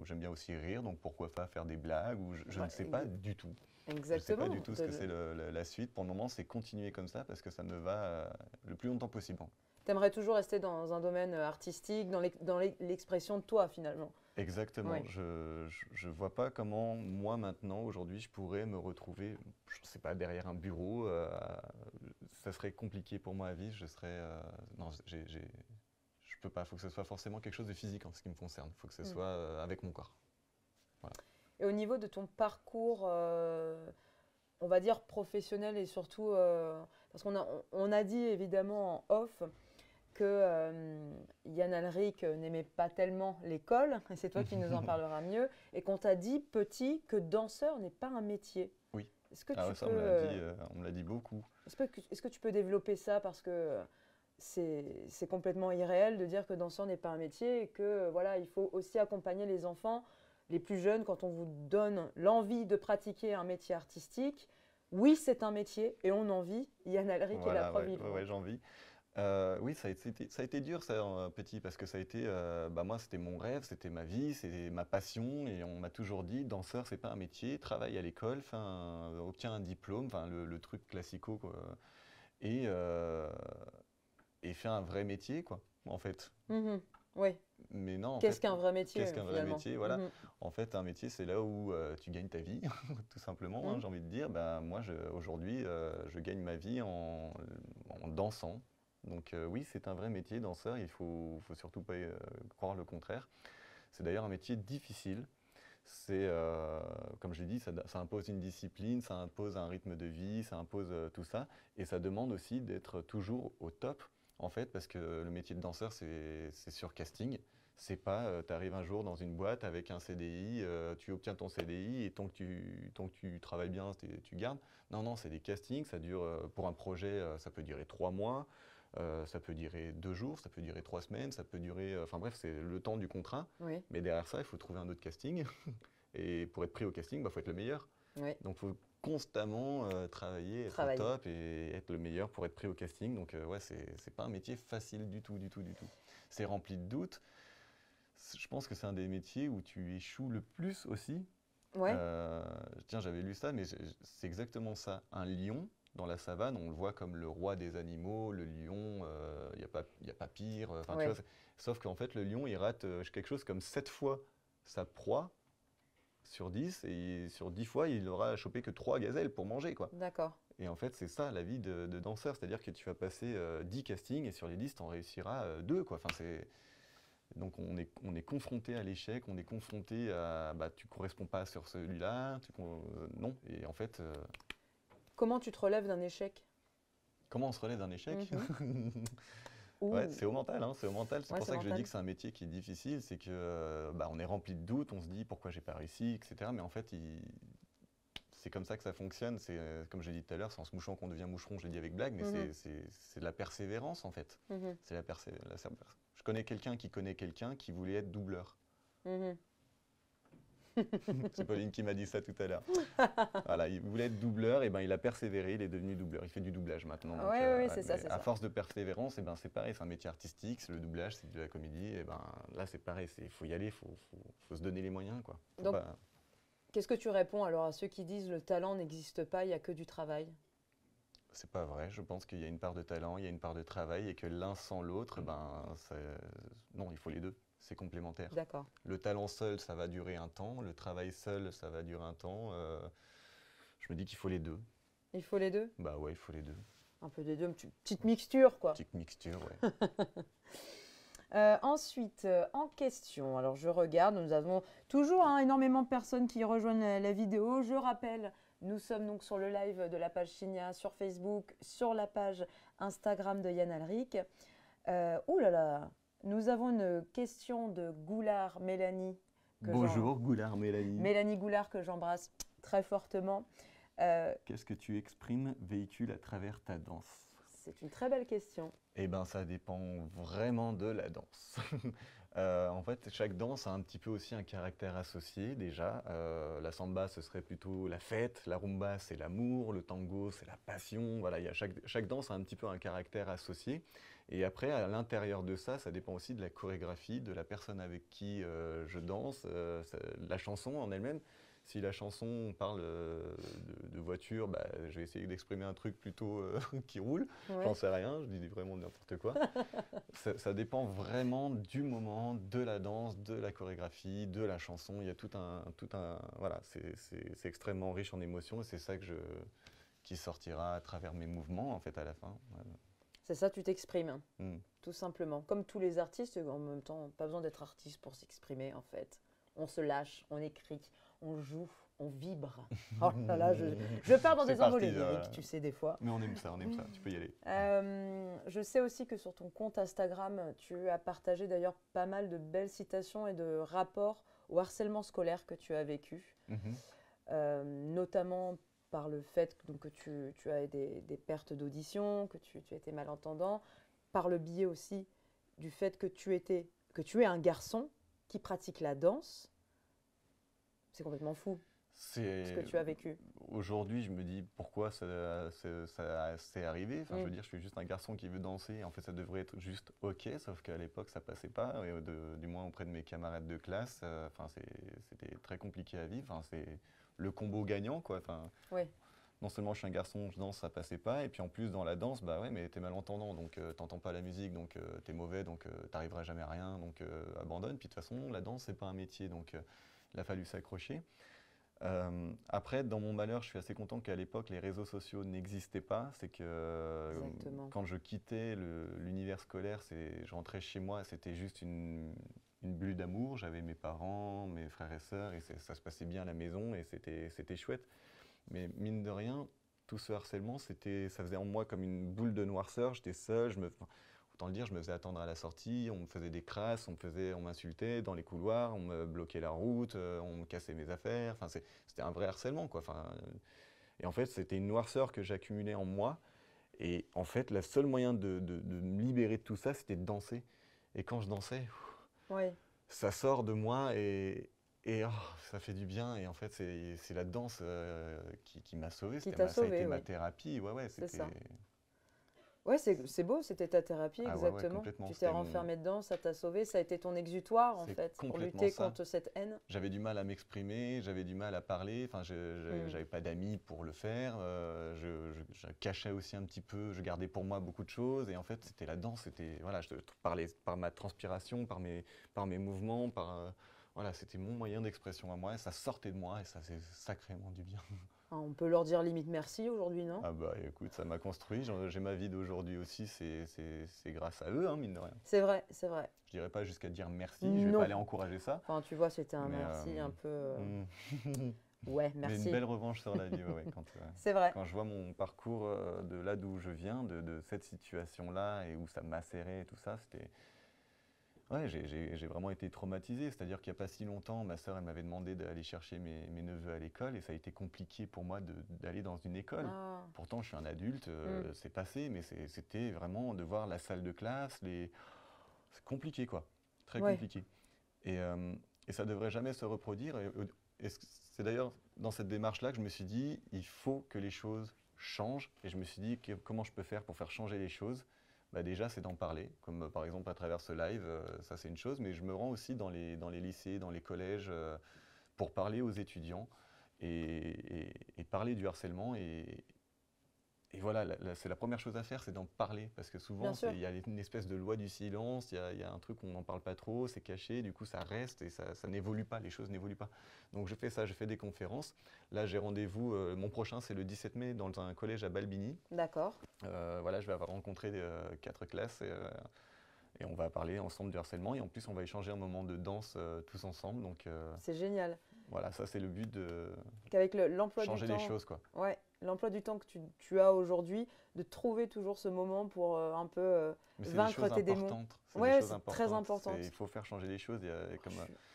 [SPEAKER 2] j'aime bien aussi rire, donc pourquoi pas faire des blagues, ou je ne sais pas du tout.
[SPEAKER 1] Exactement.
[SPEAKER 2] Je ne sais pas du tout ce que c'est la suite. Pour le moment, c'est continuer comme ça parce que ça me va le plus longtemps possible.
[SPEAKER 1] Tu aimerais toujours rester dans un domaine artistique, dans l'expression de toi finalement.
[SPEAKER 2] Exactement. Oui. Je ne vois pas comment, moi maintenant, aujourd'hui, je pourrais me retrouver, je ne sais pas, derrière un bureau. Ça serait compliqué pour moi à vivre. Je peux pas, il faut que ce soit forcément quelque chose de physique en ce qui me concerne. Il faut que ce soit avec mon corps. Voilà.
[SPEAKER 1] Et au niveau de ton parcours, on va dire, professionnel et surtout, parce on a dit évidemment en off que Yann Alric n'aimait pas tellement l'école, et c'est toi qui nous en parleras mieux, et qu'on t'a dit, petit, que danseur n'est pas un métier.
[SPEAKER 2] Oui.
[SPEAKER 1] Est-ce que
[SPEAKER 2] Ah
[SPEAKER 1] tu
[SPEAKER 2] ouais, ça,
[SPEAKER 1] peux,
[SPEAKER 2] on me l'a dit beaucoup.
[SPEAKER 1] est-ce que tu peux développer ça parce que c'est complètement irréel de dire que danseur n'est pas un métier et que voilà, il faut aussi accompagner les enfants, les plus jeunes, quand on vous donne l'envie de pratiquer un métier artistique. Oui, c'est un métier et on en vit. Yann Alric est la
[SPEAKER 2] Voilà,
[SPEAKER 1] preuve
[SPEAKER 2] ouais,
[SPEAKER 1] vivante.
[SPEAKER 2] ouais, j'en vis. Oui, ça a été dur, ça, petit, parce que ça a été, bah, moi, c'était mon rêve, c'était ma vie, c'était ma passion, et on m'a toujours dit, danseur, c'est pas un métier, travaille à l'école, obtiens un diplôme, enfin, le truc classico, quoi, et, euh, et fais un vrai métier, quoi, en fait.
[SPEAKER 1] Mhm. Oui.
[SPEAKER 2] Mais non, en
[SPEAKER 1] Qu'est-ce
[SPEAKER 2] fait,
[SPEAKER 1] qu'un vrai métier
[SPEAKER 2] qu'est-ce qu'un vrai
[SPEAKER 1] finalement?
[SPEAKER 2] métier? Voilà.
[SPEAKER 1] Mhm.
[SPEAKER 2] En fait, un métier, c'est là où tu gagnes ta vie, tout simplement, hein,
[SPEAKER 1] Mhm.
[SPEAKER 2] j'ai envie de dire. Ben, moi, aujourd'hui, je gagne ma vie en dansant. Donc oui, c'est un vrai métier, danseur. Faut surtout pas croire le contraire. C'est d'ailleurs un métier difficile. Comme je l'ai dit, ça impose une discipline, ça impose un rythme de vie, ça impose tout ça. Et ça demande aussi d'être toujours au top, en fait, parce que le métier de danseur, c'est sur casting. C'est pas, tu arrives un jour dans une boîte avec un CDI, tu obtiens ton CDI et tant que tu travailles bien, tu gardes. Non, non, c'est des castings, ça dure, pour un projet, ça peut durer 3 mois, ça peut durer 2 jours, ça peut durer 3 semaines, ça peut durer, enfin bref, c'est le temps du contrat.
[SPEAKER 1] Oui.
[SPEAKER 2] Mais derrière ça, il faut trouver un autre casting. Et pour être pris au casting, il faut être le meilleur.
[SPEAKER 1] Oui.
[SPEAKER 2] Donc il faut constamment travailler, être au
[SPEAKER 1] Travailler.
[SPEAKER 2] top et être le meilleur pour être pris au casting. Donc ouais, c'est pas un métier facile du tout, du tout, du tout. C'est rempli de doutes. Je pense que c'est un des métiers où tu échoues le plus aussi.
[SPEAKER 1] Ouais.
[SPEAKER 2] Tiens, j'avais lu ça, mais c'est exactement ça. Un lion, dans la savane, on le voit comme le roi des animaux, le lion, il n'y a pas pire. Enfin,
[SPEAKER 1] Ouais.
[SPEAKER 2] tu vois, sauf qu'en fait, le lion, il rate quelque chose comme 7 fois sa proie sur 10, et sur 10 fois, il n'aura chopé que 3 gazelles pour manger, quoi.
[SPEAKER 1] D'accord.
[SPEAKER 2] Et en fait, c'est ça la vie de danseur, c'est-à-dire que tu vas passer 10 castings et sur les 10, tu en réussiras 2, quoi. Enfin, donc on est confronté à l'échec, on est confronté à bah, tu corresponds pas sur celui-là, non. Et en fait,
[SPEAKER 1] Comment tu te relèves d'un échec?
[SPEAKER 2] comment on se relève d'un échec? Ouais,
[SPEAKER 1] Ouh.
[SPEAKER 2] c'est au mental, hein, c'est au mental. C'est
[SPEAKER 1] Ouais,
[SPEAKER 2] pour
[SPEAKER 1] c'est
[SPEAKER 2] ça que je
[SPEAKER 1] mental.
[SPEAKER 2] dis que c'est un métier qui est difficile, c'est que bah, on est rempli de doutes, on se dit pourquoi j'ai pas réussi, etc. Mais en fait, c'est comme ça que ça fonctionne. C'est comme j'ai dit tout à l'heure, c'est en se mouchant qu'on devient moucheron. Je l'ai dit avec blague, mais
[SPEAKER 1] Mhm.
[SPEAKER 2] c'est de la persévérance en fait.
[SPEAKER 1] Mhm.
[SPEAKER 2] C'est Je connais quelqu'un qui voulait être doubleur.
[SPEAKER 1] Mhm.
[SPEAKER 2] C'est Pauline qui m'a dit ça tout à l'heure. Voilà, il voulait être doubleur, et ben il a persévéré, il est devenu doubleur. Il fait du doublage maintenant. Donc,
[SPEAKER 1] Ouais, ouais, c'est ça,
[SPEAKER 2] mais
[SPEAKER 1] c'est
[SPEAKER 2] à
[SPEAKER 1] ça.
[SPEAKER 2] force de persévérance, et ben c'est pareil, c'est un métier artistique, c'est le doublage, c'est de la comédie. Et ben là c'est pareil, il faut y aller, faut se donner les moyens, quoi. Faut
[SPEAKER 1] Donc,
[SPEAKER 2] pas-
[SPEAKER 1] qu'est-ce que tu réponds alors à ceux qui disent le talent n'existe pas, il n'y a que du travail?
[SPEAKER 2] C'est pas vrai. Je pense qu'il y a une part de talent, il y a une part de travail, et que l'un sans l'autre, non, il faut les deux. C'est complémentaire.
[SPEAKER 1] D'accord.
[SPEAKER 2] Le talent seul, ça va durer un temps. Le travail seul, ça va durer un temps. Je me dis qu'il faut les deux.
[SPEAKER 1] Il faut les deux?
[SPEAKER 2] Bah ouais, il faut les deux.
[SPEAKER 1] Un peu des deux, une petite mixture, quoi.
[SPEAKER 2] Petite mixture, ouais.
[SPEAKER 1] Ensuite, en question, alors je regarde, nous avons toujours énormément de personnes qui rejoignent la vidéo. Je rappelle, nous sommes donc sur le live de la page Chigna, sur Facebook, sur la page Instagram de Yann Alric. Ouh là là, nous avons une question de Goulard Mélanie.
[SPEAKER 2] Bonjour, Goulard Mélanie.
[SPEAKER 1] Mélanie Goulard que j'embrasse très fortement.
[SPEAKER 2] Qu'est-ce que tu exprimes, véhicules à travers ta danse?
[SPEAKER 1] C'est une très belle question.
[SPEAKER 2] Eh ben, ça dépend vraiment de la danse. En fait, chaque danse a un petit peu aussi un caractère associé déjà. La samba, ce serait plutôt la fête, la rumba, c'est l'amour, le tango, c'est la passion. Voilà, chaque danse a un petit peu un caractère associé. Et après, à l'intérieur de ça, ça dépend aussi de la chorégraphie, de la personne avec qui je danse, la chanson en elle-même. Si la chanson parle de voiture, bah, je vais essayer d'exprimer un truc plutôt qui roule.
[SPEAKER 1] Ouais.
[SPEAKER 2] J'en sais rien, je dis vraiment n'importe quoi. Ça dépend vraiment du moment, de la danse, de la chorégraphie, de la chanson. Il y a voilà, c'est extrêmement riche en émotions, et c'est ça qui sortira à travers mes mouvements en fait à la fin. Voilà.
[SPEAKER 1] C'est ça, tu t'exprimes,
[SPEAKER 2] Mm.
[SPEAKER 1] tout simplement. Comme tous les artistes, en même temps, pas besoin d'être artiste pour s'exprimer en fait. On se lâche, on écrit, on joue. on vibre. Oh là là, je pars dans
[SPEAKER 2] C'est
[SPEAKER 1] des envolées
[SPEAKER 2] parti,
[SPEAKER 1] lyriques, tu sais, des fois.
[SPEAKER 2] Mais on aime ça, tu peux y aller.
[SPEAKER 1] Je sais aussi que sur ton compte Instagram, tu as partagé d'ailleurs pas mal de belles citations et de rapports au harcèlement scolaire que tu as vécu,
[SPEAKER 2] Mhm.
[SPEAKER 1] notamment par le fait donc, que tu as des pertes d'audition, que tu étais malentendant, par le biais aussi du fait que tu es un garçon qui pratique la danse. C'est complètement fou ce que
[SPEAKER 2] C'est
[SPEAKER 1] tu as vécu.
[SPEAKER 2] Aujourd'hui, je me dis pourquoi ça s'est arrivé. Enfin, je veux
[SPEAKER 1] Mm.
[SPEAKER 2] dire, je suis juste un garçon qui veut danser. En fait, ça devrait être juste OK, sauf qu'à l'époque, ça passait pas. Et du moins auprès de mes camarades de classe, enfin, c'était très compliqué à vivre. Enfin, c'est le combo gagnant, quoi. Enfin,
[SPEAKER 1] Oui,
[SPEAKER 2] non seulement je suis un garçon, je danse, ça passait pas. Et puis en plus, dans la danse, bah ouais, mais t'es malentendant, donc t'entends pas la musique, donc t'es mauvais, donc t'arriveras jamais à rien, donc abandonne. Puis de toute façon, la danse, c'est pas un métier, donc il a fallu s'accrocher. Après, dans mon malheur, je suis assez content qu'à l'époque, les réseaux sociaux n'existaient pas. C'est que
[SPEAKER 1] exactement.
[SPEAKER 2] quand je quittais l'univers scolaire, je rentrais chez moi, c'était juste une bulle d'amour. J'avais mes parents, mes frères et sœurs, et ça se passait bien à la maison, et c'était chouette. Mais mine de rien, tout ce harcèlement, ça faisait en moi comme une boule de noirceur. J'étais seul, autant le dire, je me faisais attendre à la sortie, on me faisait des crasses, on m'insultait dans les couloirs, on me bloquait la route, on me cassait mes affaires. Enfin, c'était un vrai harcèlement, quoi. Enfin, et en fait, c'était une noirceur que j'accumulais en moi. Et en fait, le seul moyen de me libérer de tout ça, c'était de danser. Et quand je dansais,
[SPEAKER 1] Oui,
[SPEAKER 2] ça sort de moi et ça fait du bien. Et en fait, c'est la danse qui m'a sauvé.
[SPEAKER 1] qui t'a
[SPEAKER 2] Ça a été
[SPEAKER 1] sauvé,
[SPEAKER 2] ma
[SPEAKER 1] oui.
[SPEAKER 2] thérapie. Ouais, ouais,
[SPEAKER 1] C'est
[SPEAKER 2] c'était.
[SPEAKER 1] ça. Ouais, c'est beau, c'était ta thérapie,
[SPEAKER 2] Ah ouais, ouais,
[SPEAKER 1] exactement.
[SPEAKER 2] complètement.
[SPEAKER 1] Tu t'es renfermé dedans, ça t'a sauvé, ça a été ton exutoire, en
[SPEAKER 2] C'est
[SPEAKER 1] fait, pour
[SPEAKER 2] complètement
[SPEAKER 1] lutter
[SPEAKER 2] ça.
[SPEAKER 1] contre cette haine.
[SPEAKER 2] J'avais du mal à m'exprimer, j'avais du mal à parler. Enfin,
[SPEAKER 1] Hmm.
[SPEAKER 2] j'avais pas d'amis pour le faire. Je cachais aussi un petit peu. Je gardais pour moi beaucoup de choses. Et en fait, c'était la danse. C'était voilà, je parlais par ma transpiration, par mes mouvements, voilà, c'était mon moyen d'expression à moi. Et ça sortait de moi et ça c'est sacrément du bien.
[SPEAKER 1] Ah, on peut leur dire limite merci aujourd'hui, non?
[SPEAKER 2] Ah bah écoute, ça m'a construit. J'ai ma vie d'aujourd'hui aussi. C'est grâce à eux, hein, mine de rien.
[SPEAKER 1] C'est vrai, c'est vrai.
[SPEAKER 2] Je dirais pas jusqu'à dire merci. Je vais pas
[SPEAKER 1] Non.
[SPEAKER 2] aller encourager ça.
[SPEAKER 1] Enfin, tu vois, c'était un
[SPEAKER 2] Mais
[SPEAKER 1] merci un peu.
[SPEAKER 2] hmm.
[SPEAKER 1] Ouais,
[SPEAKER 2] Mais une
[SPEAKER 1] merci.
[SPEAKER 2] belle revanche sur la vie, ouais, ouais,
[SPEAKER 1] C'est vrai.
[SPEAKER 2] quand je vois mon parcours de là d'où je viens, de cette situation-là et où ça m'a serré et tout ça, c'était. Ouais, j'ai vraiment été traumatisé. C'est-à-dire qu'il n'y a pas si longtemps, ma sœur, elle m'avait demandé d'aller chercher mes neveux à l'école et ça a été compliqué pour moi d'aller dans une école.
[SPEAKER 1] Ah.
[SPEAKER 2] Pourtant, je suis un adulte,
[SPEAKER 1] Hmm.
[SPEAKER 2] c'est passé, mais c'était vraiment de voir la salle de classe, c'est compliqué, quoi. Très
[SPEAKER 1] Ouais,
[SPEAKER 2] compliqué. Et, euh, et ça ne devrait jamais se reproduire. Et c'est d'ailleurs dans cette démarche-là que je me suis dit, il faut que les choses changent. Et je me suis dit, comment je peux faire pour faire changer les choses? Bah déjà, c'est d'en parler, comme par exemple à travers ce live, ça c'est une chose, mais je me rends aussi dans les lycées, dans les collèges, pour parler aux étudiants et parler du harcèlement. Et voilà, c'est la première chose à faire, c'est d'en parler, parce que
[SPEAKER 1] bien
[SPEAKER 2] souvent,
[SPEAKER 1] sûr.
[SPEAKER 2] il y a une espèce de loi du silence, il y a un truc où on n'en parle pas trop, c'est caché, du coup ça reste et ça n'évolue pas, les choses n'évoluent pas. Donc je fais ça, je fais des conférences. Là, j'ai rendez-vous, mon prochain, c'est le 17 mai, dans un collège à Balbini.
[SPEAKER 1] D'accord.
[SPEAKER 2] Voilà, je vais avoir rencontré 4 classes et on va parler ensemble du harcèlement. Et en plus, on va échanger un moment de danse tous ensemble. Donc
[SPEAKER 1] C'est génial.
[SPEAKER 2] voilà, ça c'est le but de
[SPEAKER 1] Qu'avec l'emploi du
[SPEAKER 2] changer les
[SPEAKER 1] temps,
[SPEAKER 2] choses, quoi.
[SPEAKER 1] ouais, l'emploi du temps que tu as aujourd'hui, de trouver toujours ce moment pour un peu
[SPEAKER 2] Mais c'est des
[SPEAKER 1] vaincre
[SPEAKER 2] choses
[SPEAKER 1] tes démons.
[SPEAKER 2] importantes. C'est des
[SPEAKER 1] Ouais,
[SPEAKER 2] choses
[SPEAKER 1] c'est très
[SPEAKER 2] importantes.
[SPEAKER 1] important.
[SPEAKER 2] Il faut faire changer les choses.
[SPEAKER 1] Je suis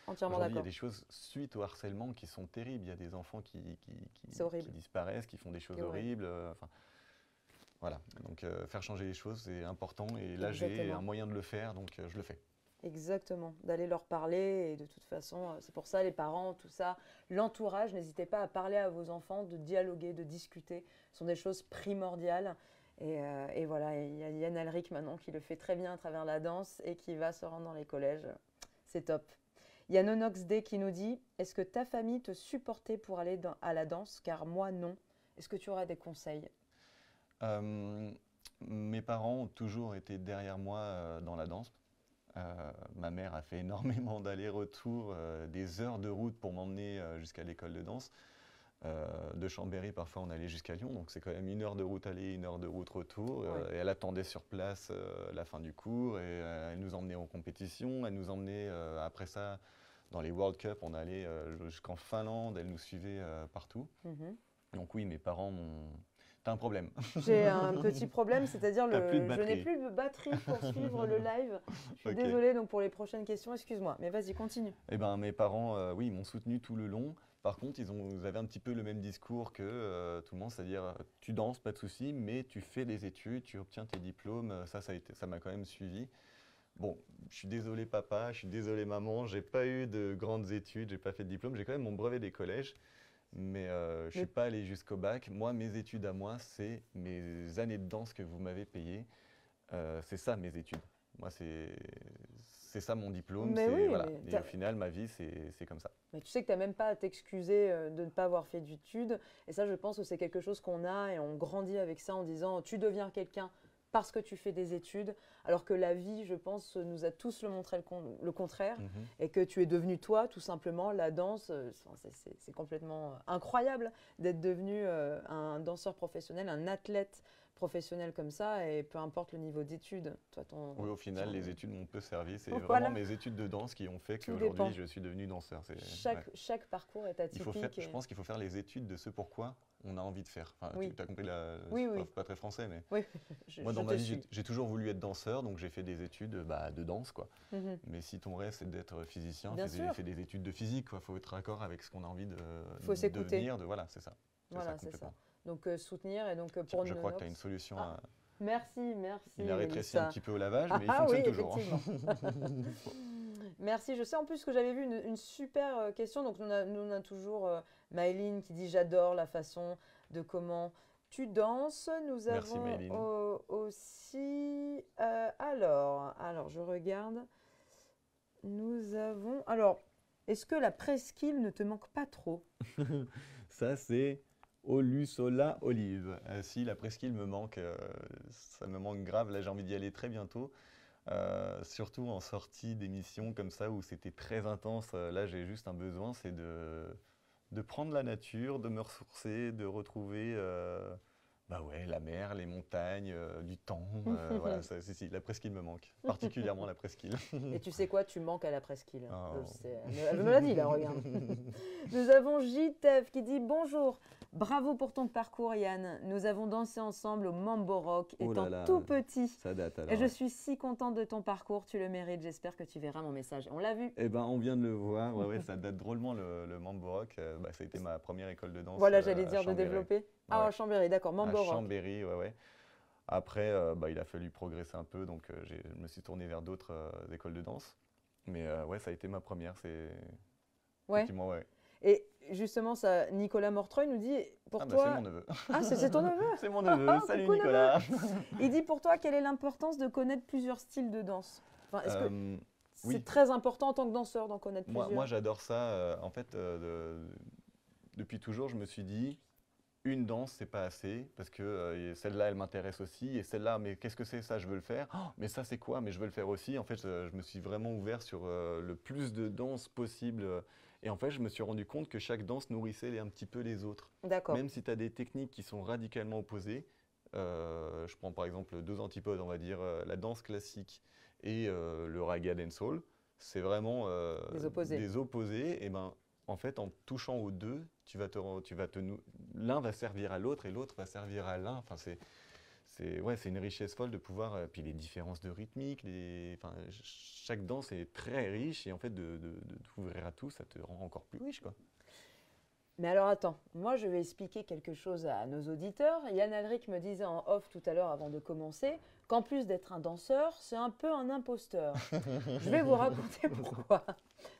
[SPEAKER 1] entièrement
[SPEAKER 2] Aujourd'hui, il y a
[SPEAKER 1] d'accord.
[SPEAKER 2] des choses suite au harcèlement qui sont terribles. Il y a des enfants
[SPEAKER 1] C'est
[SPEAKER 2] qui
[SPEAKER 1] horrible.
[SPEAKER 2] disparaissent, qui font des choses
[SPEAKER 1] C'est horrible.
[SPEAKER 2] horribles. Enfin, voilà. Donc faire changer les choses, c'est important. Et là, j'ai un
[SPEAKER 1] Exactement.
[SPEAKER 2] moyen de le faire, donc je le fais.
[SPEAKER 1] Exactement. D'aller leur parler. Et de toute façon, c'est pour ça, les parents, tout ça, l'entourage, n'hésitez pas à parler à vos enfants, de dialoguer, de discuter. Ce sont des choses primordiales. Et voilà, et il y a Yann Alric maintenant qui le fait très bien à travers la danse et qui va se rendre dans les collèges. C'est top. Il y a Nonox D qui nous dit: est-ce que ta famille te supportait pour aller à la danse? Car moi, non. Est-ce que tu auras des conseils?
[SPEAKER 2] Euh, Mes parents ont toujours été derrière moi dans la danse. Ma mère a fait énormément d'allers-retours, des heures de route pour m'emmener jusqu'à l'école de danse. De Chambéry, parfois on allait jusqu'à Lyon, donc c'est quand même 1 heure de route aller, 1 heure de route retour.
[SPEAKER 1] Ouais.
[SPEAKER 2] Et elle attendait sur place la fin du cours et elle nous emmenait en compétition, elle nous emmenait après ça dans les World Cup, on allait jusqu'en Finlande, elle nous suivait partout. Donc oui, mes parents m'ont... T'as un problème.
[SPEAKER 1] J'ai un petit problème, c'est-à-dire je n'ai
[SPEAKER 2] batterie.
[SPEAKER 1] plus de batterie pour suivre le live. Je suis
[SPEAKER 2] Ok.
[SPEAKER 1] désolée donc pour les prochaines questions, excuse-moi. Mais vas-y, continue.
[SPEAKER 2] Eh ben, mes parents, oui, ils m'ont soutenu tout le long. Par contre, ils avaient un petit peu le même discours que tout le monde, c'est-à-dire tu danses, pas de souci, mais tu fais des études, tu obtiens tes diplômes. Ça m'a quand même suivi. Bon, je suis désolé papa, je suis désolé maman, j'ai pas eu de grandes études, j'ai pas fait de diplôme, j'ai quand même mon brevet des collèges, mais je suis pas allé jusqu'au bac. Moi, mes études à moi, c'est mes années de danse que vous m'avez payées. C'est ça mes études. Moi, c'est ça mon diplôme.
[SPEAKER 1] Mais oui,
[SPEAKER 2] voilà.
[SPEAKER 1] mais
[SPEAKER 2] Et au final, ma vie, c'est comme ça.
[SPEAKER 1] Mais tu sais que tu n'as même pas à t'excuser de ne pas avoir fait d'études. Et ça, je pense que c'est quelque chose qu'on a et on grandit avec ça en disant tu deviens quelqu'un parce que tu fais des études, alors que la vie, je pense, nous a tous montré le contraire et que tu es devenu toi, tout simplement. La danse, c'est complètement incroyable d'être devenu un danseur professionnel, un athlète professionnel comme ça, et peu importe le niveau d'études.
[SPEAKER 2] Oui, au final, les études m'ont peu servi. C'est
[SPEAKER 1] Voilà.
[SPEAKER 2] vraiment mes études de danse qui ont fait
[SPEAKER 1] Tout
[SPEAKER 2] qu'aujourd'hui,
[SPEAKER 1] dépend.
[SPEAKER 2] je suis devenu danseur.
[SPEAKER 1] Chaque parcours est atypique.
[SPEAKER 2] Je pense qu'il faut faire les études de ce pourquoi on a envie de faire. Enfin,
[SPEAKER 1] Oui.
[SPEAKER 2] tu as compris,
[SPEAKER 1] Oui,
[SPEAKER 2] c'est
[SPEAKER 1] oui.
[SPEAKER 2] pas très français, mais
[SPEAKER 1] Oui,
[SPEAKER 2] moi, dans
[SPEAKER 1] je
[SPEAKER 2] ma
[SPEAKER 1] te
[SPEAKER 2] vie,
[SPEAKER 1] suis.
[SPEAKER 2] j'ai toujours voulu être danseur, donc j'ai fait des études de danse, quoi. Mais si ton rêve, c'est d'être physicien,
[SPEAKER 1] Bien sûr.
[SPEAKER 2] fais des études de physique, quoi. Faut être d'accord avec ce qu'on a envie de
[SPEAKER 1] Faut s'écouter.
[SPEAKER 2] devenir. Voilà, c'est ça.
[SPEAKER 1] Voilà, c'est ça.
[SPEAKER 2] complètement.
[SPEAKER 1] Donc soutenir et donc
[SPEAKER 2] Tiens,
[SPEAKER 1] pour
[SPEAKER 2] je crois que tu as
[SPEAKER 1] Nonox-
[SPEAKER 2] une solution.
[SPEAKER 1] Ah, merci.
[SPEAKER 2] Il a rétréci
[SPEAKER 1] Mélissa.
[SPEAKER 2] un petit peu au lavage, mais il
[SPEAKER 1] Ah oui,
[SPEAKER 2] fonctionne toujours.
[SPEAKER 1] effectivement. Merci. Je sais en plus que j'avais vu une super question. Donc nous on a toujours Maëline qui dit j'adore la façon de comment tu danses. Nous
[SPEAKER 2] Merci,
[SPEAKER 1] avons
[SPEAKER 2] Maëline.
[SPEAKER 1] aussi alors je regarde. Nous avons alors est-ce que la presqu'île ne te manque pas trop?
[SPEAKER 2] Ça, c'est Olusola Olive. Si, la presqu'île me manque, ça me manque grave. Là, j'ai envie d'y aller très bientôt. Surtout en sortie d'émission comme ça où c'était très intense. Là, j'ai juste un besoin, c'est de prendre la nature, de me ressourcer, de retrouver bah ouais, la mer, les montagnes, du temps. Voilà, si, la presqu'île me manque, particulièrement la presqu'île.
[SPEAKER 1] Et tu sais quoi, tu manques à la presqu'île.
[SPEAKER 2] Oh.
[SPEAKER 1] Je le sais. Elle me l'a dit là, regarde. Nous avons JTEF qui dit bonjour. Bravo pour ton parcours, Yann. Nous avons dansé ensemble au Mambo Rock
[SPEAKER 2] Oh
[SPEAKER 1] étant
[SPEAKER 2] là là.
[SPEAKER 1] tout petit.
[SPEAKER 2] Ça date alors.
[SPEAKER 1] Et je suis si contente de ton parcours, tu le mérites. J'espère que tu verras mon message. On l'a vu.
[SPEAKER 2] Eh ben, on vient de le voir. Ouais, ça date drôlement le Mambo Rock. Ça a été ma première école de danse.
[SPEAKER 1] Voilà, j'allais
[SPEAKER 2] à
[SPEAKER 1] dire de
[SPEAKER 2] Chambéry.
[SPEAKER 1] développer. Ah,
[SPEAKER 2] Ouais.
[SPEAKER 1] à Chambéry, d'accord. Mambo
[SPEAKER 2] À
[SPEAKER 1] Rock.
[SPEAKER 2] Chambéry, ouais. Après, il a fallu progresser un peu, donc je me suis tourné vers d'autres écoles de danse. Mais ouais, ça a été ma première.
[SPEAKER 1] Ouais.
[SPEAKER 2] Effectivement, ouais.
[SPEAKER 1] Et justement, ça, Nicolas Mortreuil nous dit pour
[SPEAKER 2] C'est
[SPEAKER 1] toi.
[SPEAKER 2] mon neveu.
[SPEAKER 1] Ah, c'est ton neveu.
[SPEAKER 2] C'est mon neveu.
[SPEAKER 1] Ah,
[SPEAKER 2] Salut
[SPEAKER 1] coucou,
[SPEAKER 2] Nicolas.
[SPEAKER 1] Il dit pour toi, quelle est l'importance de connaître plusieurs styles de danse? Enfin, est-ce que c'est
[SPEAKER 2] oui.
[SPEAKER 1] très important en tant que danseur d'en connaître plusieurs?
[SPEAKER 2] Moi j'adore ça. En fait, depuis toujours, je me suis dit, une danse, c'est pas assez, parce que celle-là, elle m'intéresse aussi, et celle-là, mais qu'est-ce que c'est ça, je veux le faire. Oh, mais ça, c'est quoi? Mais je veux le faire aussi. En fait, je me suis vraiment ouvert sur le plus de danses possible. Et en fait, je me suis rendu compte que chaque danse nourrissait un petit peu les autres.
[SPEAKER 1] D'accord.
[SPEAKER 2] Même si tu as des techniques qui sont radicalement opposées, je prends par exemple deux antipodes, on va dire la danse classique et le raga dancehall, c'est vraiment
[SPEAKER 1] Des opposés.
[SPEAKER 2] Et ben, en fait, en touchant aux deux, l'un va servir à l'autre et l'autre va servir à l'un. Enfin, c'est une richesse folle de pouvoir. Puis les différences de rythmique, chaque danse est très riche et en fait, de t'ouvrir à tout, ça te rend encore plus riche, quoi.
[SPEAKER 1] Mais alors attends, moi je vais expliquer quelque chose à nos auditeurs. Yann Alric me disait en off tout à l'heure avant de commencer qu'en plus d'être un danseur, c'est un peu un imposteur. Je vais vous raconter pourquoi.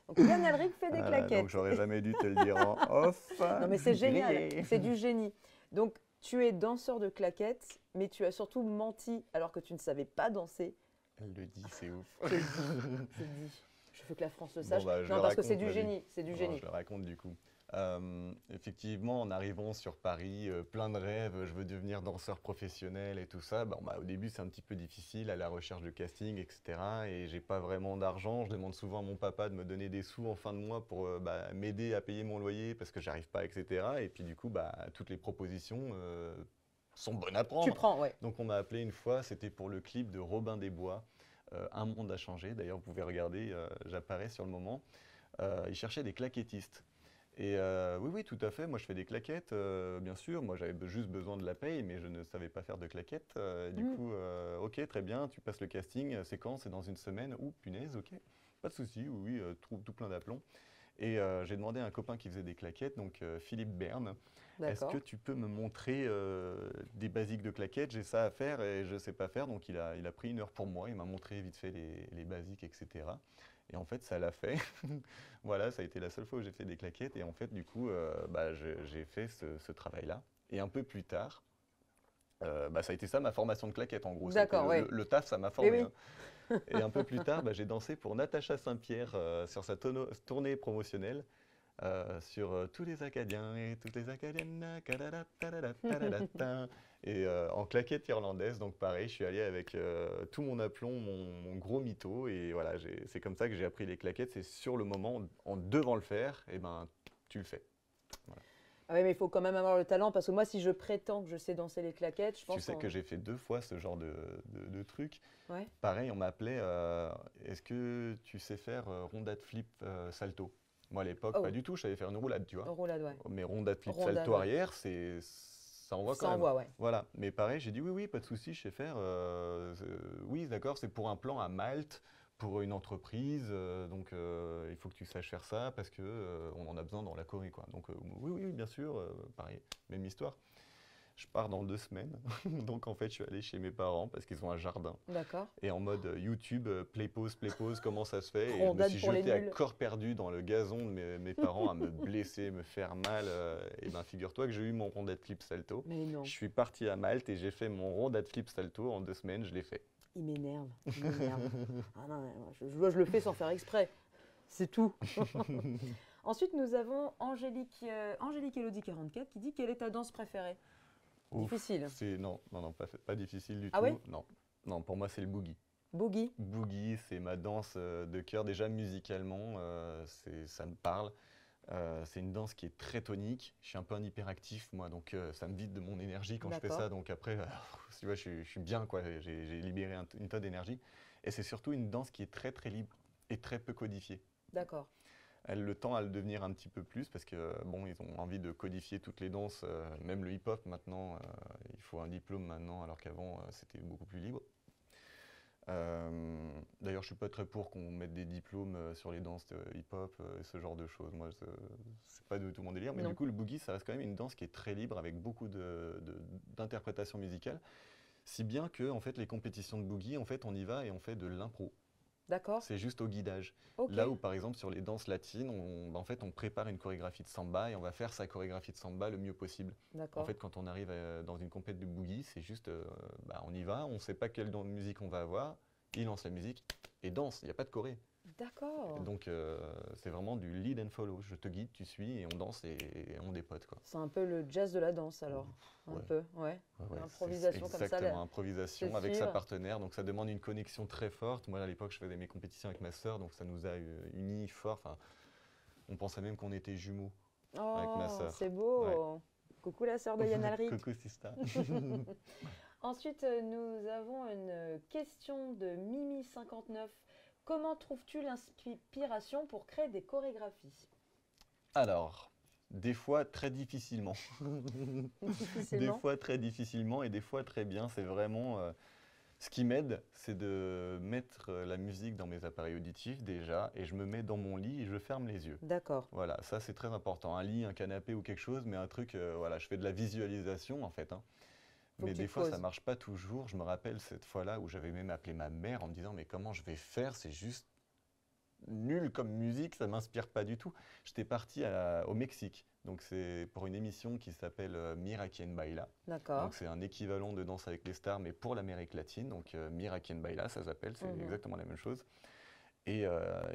[SPEAKER 1] Donc Yann Alric fait des claquettes.
[SPEAKER 2] Donc j'aurais jamais dû te le dire en off.
[SPEAKER 1] Non mais c'est génial,
[SPEAKER 2] Grillé.
[SPEAKER 1] c'est du génie. Donc tu es danseur de claquettes, mais tu as surtout menti alors que tu ne savais pas danser.
[SPEAKER 2] Elle le dit, c'est ouf.
[SPEAKER 1] Je le dis. Je veux que la France le sache.
[SPEAKER 2] Bon, bah, je
[SPEAKER 1] non,
[SPEAKER 2] le
[SPEAKER 1] parce que c'est
[SPEAKER 2] raconte,
[SPEAKER 1] du
[SPEAKER 2] vas-y.
[SPEAKER 1] génie, c'est du
[SPEAKER 2] Bon,
[SPEAKER 1] génie.
[SPEAKER 2] je le raconte du coup. Effectivement, en arrivant sur Paris, plein de rêves, je veux devenir danseur professionnel et tout ça. Bon, bah, au début, c'est un petit peu difficile à la recherche de casting, etc. Et j'ai pas vraiment d'argent. Je demande souvent à mon papa de me donner des sous en fin de mois pour m'aider à payer mon loyer parce que j'arrive pas, etc. Et puis du coup, toutes les propositions sont bonnes à prendre.
[SPEAKER 1] Tu prends, ouais.
[SPEAKER 2] Donc on m'a appelé une fois, c'était pour le clip de Robin des Bois, Un monde a changé. D'ailleurs, vous pouvez regarder, j'apparais sur le moment. ils cherchaient des claquettistes. Et oui, oui, tout à fait. Moi, je fais des claquettes, bien sûr. Moi, j'avais juste besoin de la paye, mais je ne savais pas faire de claquettes. Du
[SPEAKER 1] Mm.
[SPEAKER 2] coup, ok, très bien, tu passes le casting. C'est quand? C'est dans une semaine. Ouh, punaise, ok. Pas de souci, oui, oui, tout plein d'aplomb. Et j'ai demandé à un copain qui faisait des claquettes, donc Philippe Berne, est-ce que
[SPEAKER 1] D'accord.
[SPEAKER 2] tu peux me montrer des basiques de claquettes? J'ai ça à faire et je ne sais pas faire. Donc il a pris 1 heure pour moi, il m'a montré vite fait les basiques, etc. Et en fait, ça l'a fait. Voilà, ça a été la seule fois où j'ai fait des claquettes. Et en fait, du coup, bah, j'ai fait ce travail-là. Et un peu plus tard, bah, ça a été ça ma formation de claquettes en gros. Ça a été
[SPEAKER 1] D'accord, oui.
[SPEAKER 2] le taf, ça m'a
[SPEAKER 1] Oui,
[SPEAKER 2] formé,
[SPEAKER 1] oui.
[SPEAKER 2] hein. Et un peu plus tard, bah, j'ai dansé pour Natacha Saint-Pierre sur sa tournée promotionnelle sur tous les Acadiens et toutes les Acadiennes. Kadada, tadada, tadada, ta. Et en claquette irlandaise, donc pareil, je suis allé avec tout mon aplomb, mon gros mytho, et voilà, c'est comme ça que j'ai appris les claquettes. C'est sur le moment, en devant le faire, et ben tu le fais. Voilà.
[SPEAKER 1] Ah oui, mais il faut quand même avoir le talent parce que moi, si je prétends que je sais danser les claquettes, je
[SPEAKER 2] Tu
[SPEAKER 1] pense
[SPEAKER 2] sais que
[SPEAKER 1] qu'on.
[SPEAKER 2] j'ai fait 2 fois ce genre de truc.
[SPEAKER 1] Ouais.
[SPEAKER 2] Pareil, on m'appelait est-ce que tu sais faire rondade flip salto? Moi à l'époque, pas
[SPEAKER 1] Oh,
[SPEAKER 2] du tout, je savais faire une roulade, tu vois.
[SPEAKER 1] roulade, ouais.
[SPEAKER 2] Mais rondade flip
[SPEAKER 1] Rondade,
[SPEAKER 2] salto
[SPEAKER 1] ouais.
[SPEAKER 2] arrière, ça envoie quand
[SPEAKER 1] Ça
[SPEAKER 2] même.
[SPEAKER 1] envoie, ouais.
[SPEAKER 2] Voilà. Mais pareil, j'ai dit oui, oui, pas de souci, je sais faire. Oui, d'accord, c'est pour un plan à Malte, pour une entreprise. Donc il faut que tu saches faire ça parce que on en a besoin dans la Corée, quoi. Donc oui, oui, bien sûr, pareil, même histoire. Je pars dans 2 semaines. Donc en fait, je suis allé chez mes parents parce qu'ils ont un jardin.
[SPEAKER 1] D'accord.
[SPEAKER 2] Et en mode YouTube, play pause, comment ça se fait? Et je me
[SPEAKER 1] Rondade
[SPEAKER 2] suis
[SPEAKER 1] pour les
[SPEAKER 2] jeté à
[SPEAKER 1] nuls.
[SPEAKER 2] corps perdu dans le gazon de mes parents à me blesser, me faire mal. Et ben figure-toi que j'ai eu mon rondade flip salto.
[SPEAKER 1] Mais
[SPEAKER 2] Je
[SPEAKER 1] non,
[SPEAKER 2] suis parti à Malte et j'ai fait mon rondade flip salto en 2 semaines, je l'ai fait.
[SPEAKER 1] il m'énerve. Il m'énerve. Ah non, mais moi, je le fais sans faire exprès. C'est tout. Ensuite, nous avons Angélique Elodie 44 qui dit quelle est ta danse préférée?
[SPEAKER 2] Ouf,
[SPEAKER 1] Difficile.
[SPEAKER 2] non, non, non, pas difficile du
[SPEAKER 1] Ah
[SPEAKER 2] tout.
[SPEAKER 1] ouais?
[SPEAKER 2] Non, non, pour moi c'est le boogie.
[SPEAKER 1] Boogie?
[SPEAKER 2] Boogie, c'est ma danse de cœur. Déjà musicalement, ça me parle. C'est une danse qui est très tonique. Je suis un peu un hyperactif, moi, donc ça me vide de mon énergie quand je fais
[SPEAKER 1] D'accord.
[SPEAKER 2] ça. Donc après, tu vois, je suis bien, quoi. J'ai libéré une tonne d'énergie. Et c'est surtout une danse qui est très, très libre et très peu codifiée.
[SPEAKER 1] D'accord.
[SPEAKER 2] Elle le tend à le devenir un petit peu plus parce que, bon, ils ont envie de codifier toutes les danses, même le hip-hop maintenant. Il faut un diplôme maintenant, alors qu'avant, c'était beaucoup plus libre. D'ailleurs, je suis pas très pour qu'on mette des diplômes sur les danses hip-hop et ce genre de choses. Moi, c'est pas du tout mon délire. Mais du
[SPEAKER 1] Non.
[SPEAKER 2] coup, le boogie, ça reste quand même une danse qui est très libre avec beaucoup d'interprétations musicales. Si bien que, en fait, les compétitions de boogie, en fait, on y va et on fait de l'impro.
[SPEAKER 1] D'accord.
[SPEAKER 2] C'est juste au guidage.
[SPEAKER 1] Ok.
[SPEAKER 2] Là où, par exemple, sur les danses latines, en fait, on prépare une chorégraphie de samba et on va faire sa chorégraphie de samba le mieux possible. En
[SPEAKER 1] D'accord.
[SPEAKER 2] fait, quand on arrive dans une compète de boogie, c'est juste, bah, on y va, on ne sait pas quelle musique on va avoir, il lance la musique et danse, il n'y a pas de choré.
[SPEAKER 1] D'accord.
[SPEAKER 2] Donc, c'est vraiment du lead and follow. Je te guide, tu suis et on danse et on dépote, quoi.
[SPEAKER 1] C'est un peu le jazz de la danse alors. Un
[SPEAKER 2] Ouais.
[SPEAKER 1] peu, ouais.
[SPEAKER 2] Ouais, ouais,
[SPEAKER 1] L'improvisation comme ça.
[SPEAKER 2] exactement, improvisation
[SPEAKER 1] c'est
[SPEAKER 2] avec sa
[SPEAKER 1] suivre.
[SPEAKER 2] partenaire. Donc ça demande une connexion très forte. Moi à l'époque je faisais mes compétitions avec ma sœur, donc ça nous a unis fort. Enfin, on pensait même qu'on était jumeaux avec ma
[SPEAKER 1] Oh,
[SPEAKER 2] sœur.
[SPEAKER 1] c'est
[SPEAKER 2] Ouais.
[SPEAKER 1] beau. Coucou la sœur de Yann Alric.
[SPEAKER 2] Coucou Sista.
[SPEAKER 1] Ensuite, nous avons une question de Mimi59. Comment trouves-tu l'inspiration pour créer des chorégraphies?
[SPEAKER 2] Alors, des fois très difficilement. Des
[SPEAKER 1] Difficilement.
[SPEAKER 2] fois très difficilement et des fois très bien. C'est vraiment ce qui m'aide, c'est de mettre la musique dans mes appareils auditifs déjà et je me mets dans mon lit et je ferme les yeux.
[SPEAKER 1] D'accord.
[SPEAKER 2] Voilà, ça c'est très important. Un lit, un canapé ou quelque chose, mais un truc, voilà, je fais de la visualisation en fait, hein.
[SPEAKER 1] Faut que
[SPEAKER 2] Mais
[SPEAKER 1] tu
[SPEAKER 2] des
[SPEAKER 1] te
[SPEAKER 2] fois ça
[SPEAKER 1] poses.
[SPEAKER 2] marche pas toujours. Je me rappelle cette fois-là où j'avais même appelé ma mère en me disant mais comment je vais faire? C'est juste nul comme musique, ça m'inspire pas du tout. J'étais parti au Mexique, donc c'est pour une émission qui s'appelle Mira Quien Baila.
[SPEAKER 1] D'accord.
[SPEAKER 2] Donc c'est un équivalent de Danse avec les stars, mais pour l'Amérique latine. Donc Mira Quien Baila, ça s'appelle, c'est
[SPEAKER 1] Mhm.
[SPEAKER 2] exactement la même chose. Et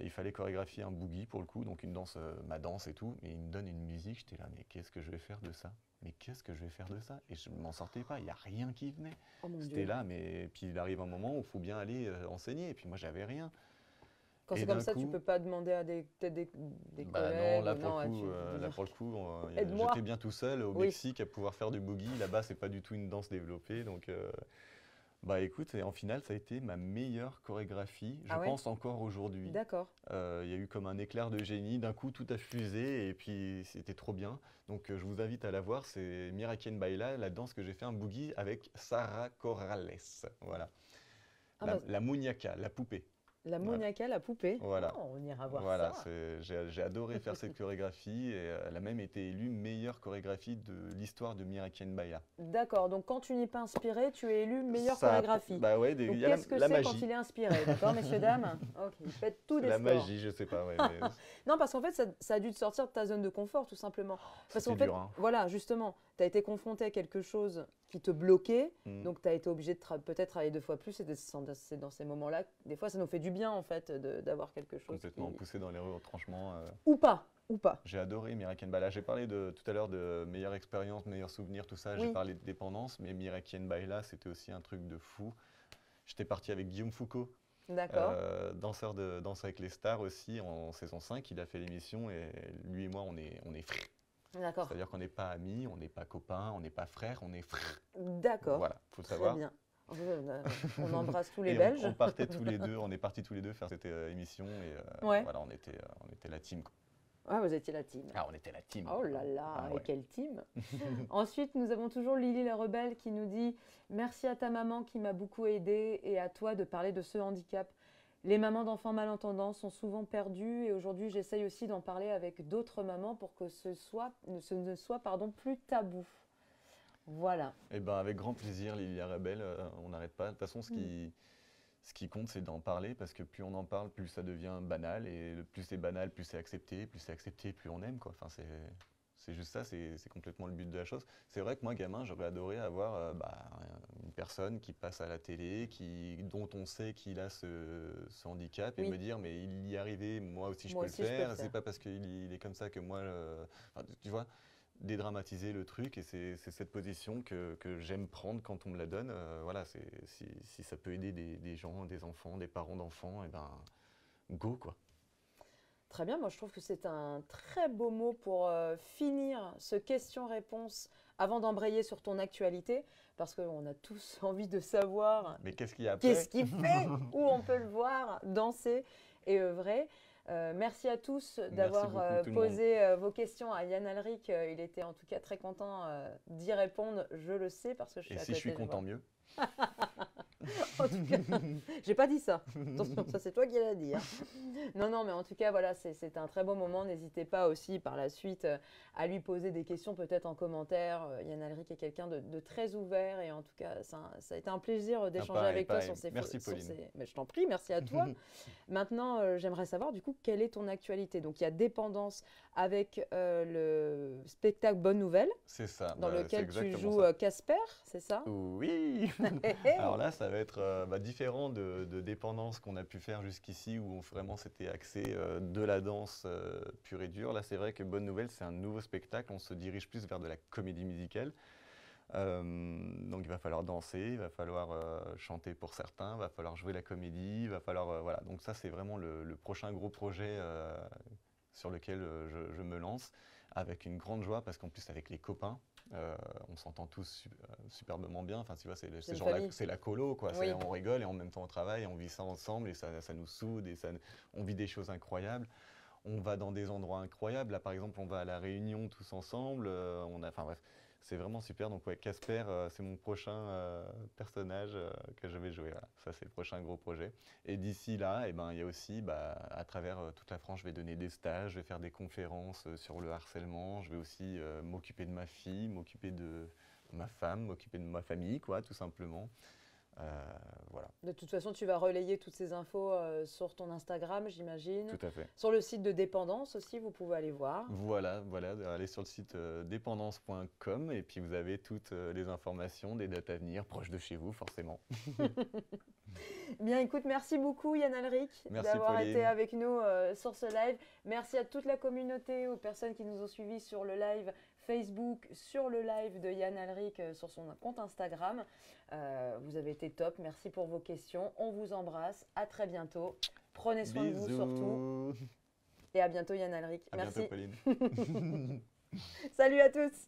[SPEAKER 2] il fallait chorégraphier un boogie pour le coup, donc une danse, ma danse et tout. Et il me donne une musique, j'étais là, mais qu'est-ce que je vais faire de ça? Mais qu'est-ce que je vais faire de ça? Et je m'en sortais pas, il n'y a rien qui venait.
[SPEAKER 1] Oh mon
[SPEAKER 2] C'était
[SPEAKER 1] Dieu.
[SPEAKER 2] là, mais puis il arrive un moment où il faut bien aller enseigner, et puis moi j'avais rien.
[SPEAKER 1] Quand c'est
[SPEAKER 2] Et
[SPEAKER 1] comme
[SPEAKER 2] d'un
[SPEAKER 1] ça, tu
[SPEAKER 2] coup,
[SPEAKER 1] peux pas demander à peut-être des
[SPEAKER 2] bah non,
[SPEAKER 1] collègues ou non, ouais,
[SPEAKER 2] là pour le coup,
[SPEAKER 1] aide-moi.
[SPEAKER 2] j'étais bien tout seul au
[SPEAKER 1] Oui.
[SPEAKER 2] Mexique à pouvoir faire du boogie. Là-bas, c'est pas du tout une danse développée, donc Bah écoute, et en finale, ça a été ma meilleure chorégraphie, je
[SPEAKER 1] Ah ouais?
[SPEAKER 2] pense encore aujourd'hui.
[SPEAKER 1] D'accord.
[SPEAKER 2] Il y a eu comme un éclair de génie, d'un coup tout a fusé et puis c'était trop bien. Donc je vous invite à la voir, c'est Miraken Baila, la danse que j'ai fait un boogie avec Sara Corrales. Voilà.
[SPEAKER 1] Ah bah,
[SPEAKER 2] La muniaca, la poupée.
[SPEAKER 1] la
[SPEAKER 2] Voilà.
[SPEAKER 1] Moniaca, la poupée.
[SPEAKER 2] Voilà.
[SPEAKER 1] Oh, on ira voir
[SPEAKER 2] Voilà,
[SPEAKER 1] ça.
[SPEAKER 2] j'ai adoré faire cette chorégraphie et elle a même été élue meilleure chorégraphie de l'histoire de Miraken Baila.
[SPEAKER 1] D'accord, donc quand tu n'y es pas inspiré, tu es élu meilleure chorégraphie.
[SPEAKER 2] Bah ouais, il
[SPEAKER 1] Donc
[SPEAKER 2] y a
[SPEAKER 1] qu'est-ce que
[SPEAKER 2] la
[SPEAKER 1] c'est quand
[SPEAKER 2] magie.
[SPEAKER 1] il est inspiré, d'accord, messieurs, dames? Ok, faites tout
[SPEAKER 2] C'est
[SPEAKER 1] des
[SPEAKER 2] la
[SPEAKER 1] sports.
[SPEAKER 2] magie, je sais pas, ouais, mais
[SPEAKER 1] Non, parce qu'en fait, ça a dû te sortir de ta zone de confort, tout simplement. Parce qu'en
[SPEAKER 2] c'était
[SPEAKER 1] fait,
[SPEAKER 2] dur, hein.
[SPEAKER 1] voilà, justement, tu as été confronté à quelque chose qui te bloquait,
[SPEAKER 2] Mm.
[SPEAKER 1] donc tu as été obligé de peut-être travailler 2 fois plus, et c'est dans ces moments-là, des fois, ça nous fait du bien, en fait, d'avoir quelque chose
[SPEAKER 2] Complètement
[SPEAKER 1] qui...
[SPEAKER 2] poussé dans les retranchements.
[SPEAKER 1] Ou pas, ou pas.
[SPEAKER 2] J'ai adoré Miraken Baila. J'ai parlé tout à l'heure de meilleure expérience, meilleurs souvenirs, tout ça. J'ai
[SPEAKER 1] Oui,
[SPEAKER 2] parlé de dépendance, mais Miraken Baila, c'était aussi un truc de fou. J'étais parti avec Guillaume Foucault,
[SPEAKER 1] d'accord,
[SPEAKER 2] danseur de Danse avec les stars aussi, en saison 5. Il a fait l'émission et lui et moi, on est frères.
[SPEAKER 1] d'accord,
[SPEAKER 2] C'est-à-dire qu'on n'est pas amis, on n'est pas copains, on n'est pas frères, on est frères.
[SPEAKER 1] d'accord,
[SPEAKER 2] Voilà, faut le
[SPEAKER 1] très
[SPEAKER 2] savoir.
[SPEAKER 1] bien. On embrasse tous les
[SPEAKER 2] Et
[SPEAKER 1] Belges.
[SPEAKER 2] on partait tous les deux, on est partis tous les deux faire cette émission et
[SPEAKER 1] Ouais.
[SPEAKER 2] voilà, on était la team, quoi.
[SPEAKER 1] Ah, vous étiez la team.
[SPEAKER 2] Ah, on était la team.
[SPEAKER 1] Oh là là,
[SPEAKER 2] Ah
[SPEAKER 1] et
[SPEAKER 2] ouais.
[SPEAKER 1] quelle team! Ensuite, nous avons toujours Lily la rebelle qui nous dit: merci à ta maman qui m'a beaucoup aidée et à toi de parler de ce handicap. Les mamans d'enfants malentendants sont souvent perdues et aujourd'hui j'essaye aussi d'en parler avec d'autres mamans pour que ce ne soit pardon, plus tabou. Voilà.
[SPEAKER 2] Eh ben, avec grand plaisir, Lilia Rebelle, on n'arrête pas. De toute façon, ce qui compte, c'est d'en parler, parce que plus on en parle, plus ça devient banal, et plus c'est banal, plus c'est accepté, plus on aime, quoi. Enfin, c'est juste ça, c'est complètement le but de la chose. C'est vrai que moi, gamin, j'aurais adoré avoir une personne qui passe à la télé, dont on sait qu'il a ce handicap, et
[SPEAKER 1] Oui,
[SPEAKER 2] me dire, mais il y est arrivé, moi aussi je
[SPEAKER 1] moi
[SPEAKER 2] peux le
[SPEAKER 1] aussi je peux le
[SPEAKER 2] faire, c'est
[SPEAKER 1] faire.
[SPEAKER 2] pas parce qu'il est comme ça que moi, enfin, tu vois, dédramatiser le truc, et c'est cette position que j'aime prendre quand on me la donne. Voilà, si ça peut aider des gens, des enfants, des parents d'enfants, et ben go quoi.
[SPEAKER 1] Très bien, moi je trouve que c'est un très beau mot pour finir ce question-réponse avant d'embrayer sur ton actualité, parce qu'on a tous envie de savoir
[SPEAKER 2] Mais qu'est-ce qu'il y a
[SPEAKER 1] qu'est-ce
[SPEAKER 2] après?
[SPEAKER 1] qu'il fait, où on peut le voir danser et œuvrer. Merci à tous
[SPEAKER 2] Merci
[SPEAKER 1] d'avoir
[SPEAKER 2] beaucoup tout le monde.
[SPEAKER 1] posé vos questions à Yann Alric. Il était en tout cas très content d'y répondre, je le sais, parce que je suis
[SPEAKER 2] Et
[SPEAKER 1] à
[SPEAKER 2] si je suis
[SPEAKER 1] côté de moi.
[SPEAKER 2] content, mieux.
[SPEAKER 1] En tout cas, j'ai pas dit ça. Attention, ça c'est toi qui l'as dit, hein. Non, non, mais en tout cas, voilà, c'est un très beau moment. N'hésitez pas aussi par la suite à lui poser des questions, peut-être en commentaire. Yann Alric est quelqu'un de très ouvert et en tout cas, ça a été un plaisir d'échanger
[SPEAKER 2] Pareil,
[SPEAKER 1] avec toi
[SPEAKER 2] pareil.
[SPEAKER 1] sur ces...
[SPEAKER 2] Merci Pauline.
[SPEAKER 1] Mais je t'en prie, merci à toi. Maintenant, j'aimerais savoir du coup, quelle est ton actualité? Donc, il y a Dépendance avec le spectacle Bonne Nouvelle,
[SPEAKER 2] C'est ça,
[SPEAKER 1] dans
[SPEAKER 2] bah, c'est
[SPEAKER 1] lequel tu
[SPEAKER 2] exactement
[SPEAKER 1] joues
[SPEAKER 2] ça.
[SPEAKER 1] Casper, c'est ça?
[SPEAKER 2] Oui.
[SPEAKER 1] Hé, hé.
[SPEAKER 2] Alors là, ça va être différent de dépendance qu'on a pu faire jusqu'ici, où vraiment c'était axé de la danse pure et dure. Là, c'est vrai que Bonne Nouvelle, c'est un nouveau spectacle. On se dirige plus vers de la comédie musicale. Donc il va falloir danser, il va falloir chanter pour certains, il va falloir jouer la comédie, il va falloir voilà. Donc ça, c'est vraiment le prochain gros projet sur lequel je me lance avec une grande joie, parce qu'en plus avec les copains, on s'entend tous superbement bien. Enfin, tu vois,
[SPEAKER 1] C'est une
[SPEAKER 2] genre
[SPEAKER 1] famille.
[SPEAKER 2] c'est la colo, quoi.
[SPEAKER 1] Oui.
[SPEAKER 2] On rigole et en même temps on travaille, et on vit ça ensemble, et ça nous soude, et on vit des choses incroyables. On va dans des endroits incroyables. Là, par exemple, on va à La Réunion tous ensemble. Enfin bref, c'est vraiment super. Donc ouais, Casper, c'est mon prochain personnage que je vais jouer. Voilà. Ça, c'est le prochain gros projet. Et d'ici là, eh ben, il y a aussi, à travers toute la France, je vais donner des stages, je vais faire des conférences sur le harcèlement. Je vais aussi m'occuper de ma fille, m'occuper de ma femme, m'occuper de ma famille, quoi, tout simplement. Voilà,
[SPEAKER 1] De toute façon, tu vas relayer toutes ces infos sur ton Instagram, j'imagine.
[SPEAKER 2] tout à fait.
[SPEAKER 1] Sur le site de Dépendance aussi, vous pouvez aller voir.
[SPEAKER 2] Voilà, allez sur le site dépendance.com, et puis vous avez toutes les informations des dates à venir proches de chez vous, forcément.
[SPEAKER 1] Bien, écoute, merci beaucoup Yann Alric
[SPEAKER 2] Merci,
[SPEAKER 1] d'avoir
[SPEAKER 2] Pauline.
[SPEAKER 1] été avec nous sur ce live. Merci à toute la communauté, aux personnes qui nous ont suivis sur le live Facebook, sur le live de Yann Alric sur son compte Instagram. Vous avez été top, merci pour vos questions. On vous embrasse, à très bientôt. Prenez soin de vous surtout.
[SPEAKER 2] Bisous.
[SPEAKER 1] Et à bientôt Yann Alric.
[SPEAKER 2] À
[SPEAKER 1] Merci.
[SPEAKER 2] bientôt, Pauline.
[SPEAKER 1] Salut à tous.